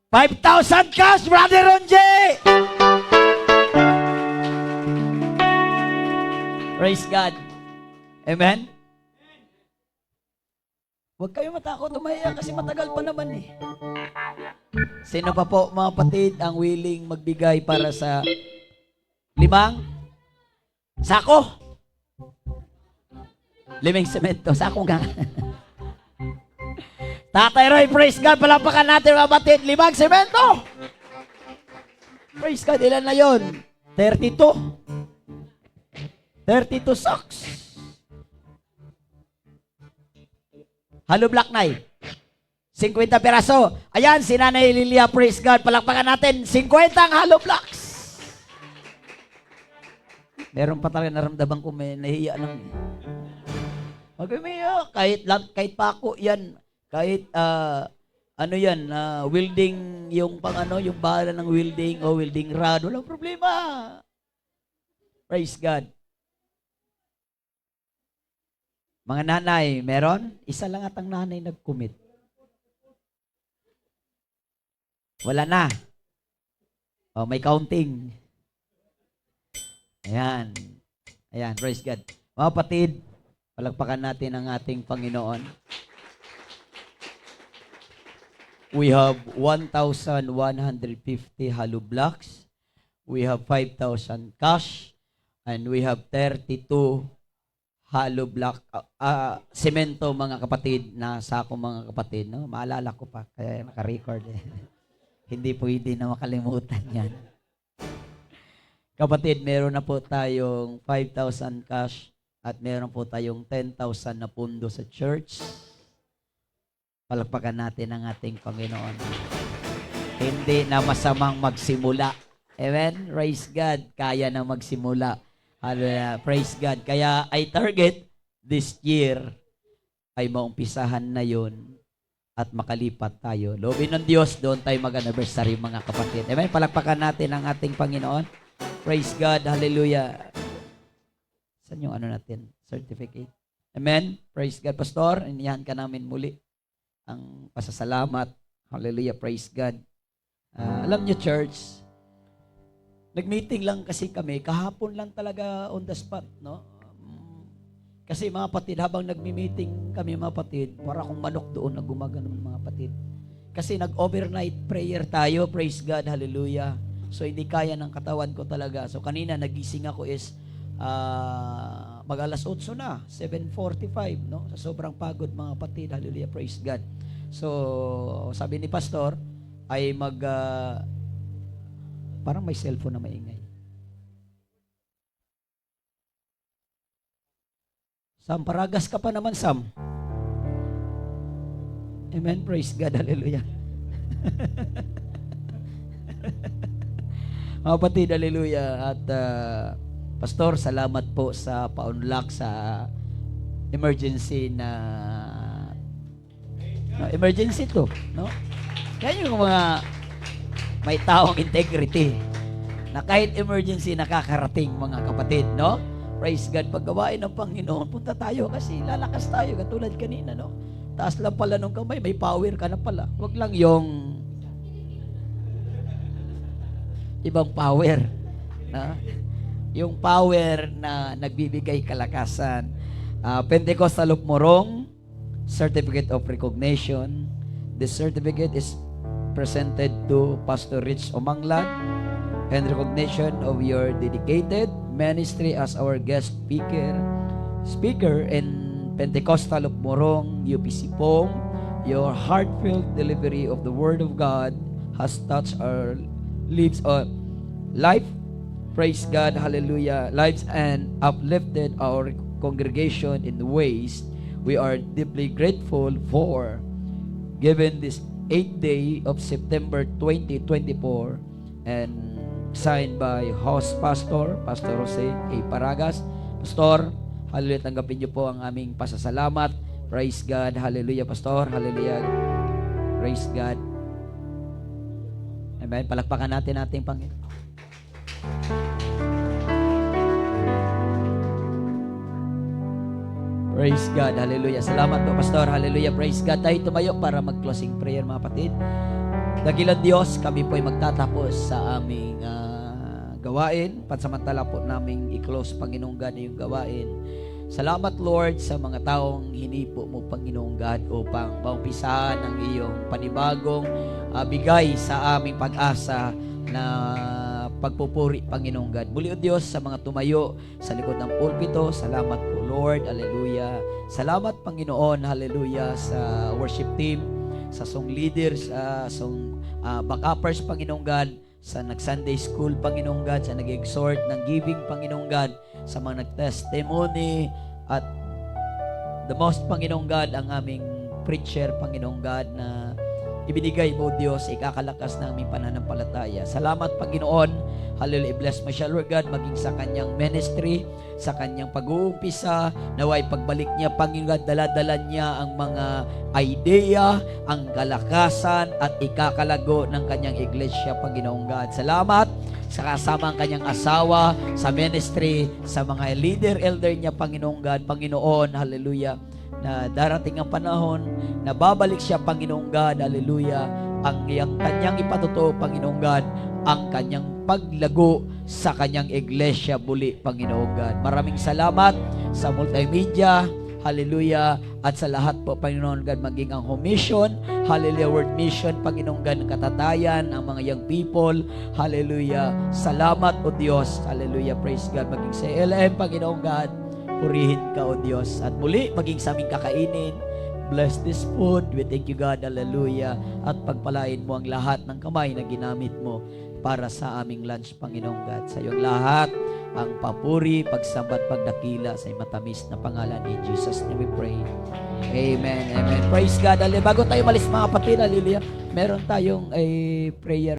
5,000 cash, Brother Ronje! Praise God. Amen? Huwag kayo matakot umaya kasi matagal pa naman eh. Sino pa po, mga kapatid, ang willing magbigay para sa 5 sako? 5 semento. Sako nga. Tatay Roy, praise God. Palapakan natin, mga kapatid. 5 semento. Praise God. Ilan na yun? 32. 32 socks. Hollow block na 50 piraso. Ayan, si Nanay Lilia, praise God. Palakpakan natin, 50 ang hollow blocks. Meron pa talaga naramdaman ko may nahiya lang. Huwag umiyak. Kahit pako yan. Kahit, ano yan, welding, yung pang ano, yung bala ng welding o welding rod. Walang problema. Praise God. Mga nanay, meron? Isa lang at ang nanay nag-commit. Wala na. Oh, may counting. Ayan. Ayan, praise God. Mga kapatid, palagpakan natin ang ating Panginoon. We have 1,150 hollow blocks. We have 5,000 cash. And we have 32 hollow block, semento mga kapatid, na sako mga kapatid. No? Maalala ko pa, kaya naka-record eh. Hindi pwede na makalimutan yan. Kapatid, meron na po tayong 5,000 cash at meron po tayong 10,000 na pundo sa church. Palagpakan natin ang ating Panginoon. Hindi na masamang magsimula. Amen? Praise God. Kaya na magsimula. Hallelujah. Praise God. Kaya I target this year ay maumpisahan na yon at makalipat tayo. Loobin ng Diyos, doon tayo mag-anniversary mga kapatid. Amen? Palakpakan natin ang ating Panginoon. Praise God. Hallelujah. Saan yung ano natin? Certificate. Amen? Praise God. Pastor, iniyahan ka namin muli ang pasasalamat. Hallelujah. Praise God. Alam niyo, church, nag-meeting lang kasi kami, kahapon lang talaga on the spot, no? Kasi mga patid, habang nagmi-meeting kami mga patid, para akong manok doon na gumagano mga patid. Kasi nag-overnight prayer tayo, praise God, hallelujah. So hindi kaya ng katawan ko talaga. So kanina nagising ako is mag-alas 8 na, 7:45, no? Sa sobrang pagod mga patid, hallelujah, praise God. So sabi ni Pastor ay parang may cellphone na maingay. Sam, paragas ka pa naman, Sam. Amen. Praise God. Hallelujah. Mga kapatid, hallelujah. At Pastor, salamat po sa pa-unlock sa emergency na emergency to, no? Yan yung mga may taong integrity na kahit emergency nakakarating mga kapatid, no? Praise God, paggawain ng Panginoon, punta tayo kasi lalakas tayo katulad kanina, no? Taas lang pala nung kamay, may power ka na pala. Huwag lang yung ibang power, no? Yung power na nagbibigay kalakasan. Pentecostal of Morong, Certificate of Recognition. This certificate is presented to Pastor Rich Omanglan in recognition of your dedicated ministry as our guest speaker in Pentecostal of Morong, UPC Pong. Your heartfelt delivery of the Word of God has touched our lives, life, praise God, hallelujah, lives, and uplifted our congregation in ways we are deeply grateful for. Given this 8th day of September 2024 and signed by host Pastor Jose A. Paragas. Pastor, hallelujah, tanggapin niyo po ang aming pasasalamat. Praise God, hallelujah, Pastor, hallelujah, praise God. Amen, palakpakan natin ating Panginoon. Praise God, hallelujah. Salamat po, Pastor, hallelujah, praise God. Tayo tumayo para mag-closing prayer mga kapatid. Dakilang Diyos, kami po ay magtatapos sa aming gawain. Pansamantala po naming i-close, Panginoong God, na yung gawain. Salamat, Lord, sa mga taong hinipo mo, Panginoong God, upang maumpisahan ang iyong panibagong bigay sa aming pag-asa na pagpupuri, Panginoong God. Muli o Diyos, sa mga tumayo sa likod ng pulpito, salamat po, Lord, hallelujah. Salamat, Panginoon, hallelujah, sa worship team, sa song leaders, sa song back-uppers, Panginoong God, sa nag-Sunday school, Panginoong God, sa nag-exhort ng giving, Panginoong God, sa mga nag-testimony, at the most, Panginoong God, ang aming preacher, Panginoong God, na ibinigay mo, Diyos, ikakalakas ng aming pananampalataya. Salamat, Panginoon. Hallelujah. Bless mo siya, Lord God, maging sa kanyang ministry, sa kanyang pag-uumpisa. Naway pagbalik niya, Panginoon, dala-dala niya ang mga idea, ang kalakasan, at ikakalago ng kanyang iglesia, Panginoong God. Salamat sa kasama ang kanyang asawa, sa ministry, sa mga leader, elder niya, Panginoong God. Panginoon, hallelujah, na darating ang panahon na babalik siya, Panginoong God, hallelujah, ang kanyang ipatutuo, Panginoong God, ang kanyang paglago sa kanyang iglesia muli, Panginoong God. Maraming salamat sa multimedia, hallelujah, at sa lahat po, Panginoon God, maging ang home mission, hallelujah, world mission, Panginoong God, ng katatayan, ang mga young people, hallelujah. Salamat, O Diyos, hallelujah, praise God, maging sa LM, Panginoong God, purihin ka, O Diyos, at muli, maging sa aming kakainin. Bless this food. We thank you, God, hallelujah, at pagpalain mo ang lahat ng kamay na ginamit mo para sa aming lunch, Panginoong God. Sa iyong lahat, ang papuri, pagsambat, pagdakila sa iyong matamis na pangalan. In Jesus' name we pray. Amen. Amen. Praise God. Bago tayo malis, mga kapatid, hallelujah, meron tayong prayer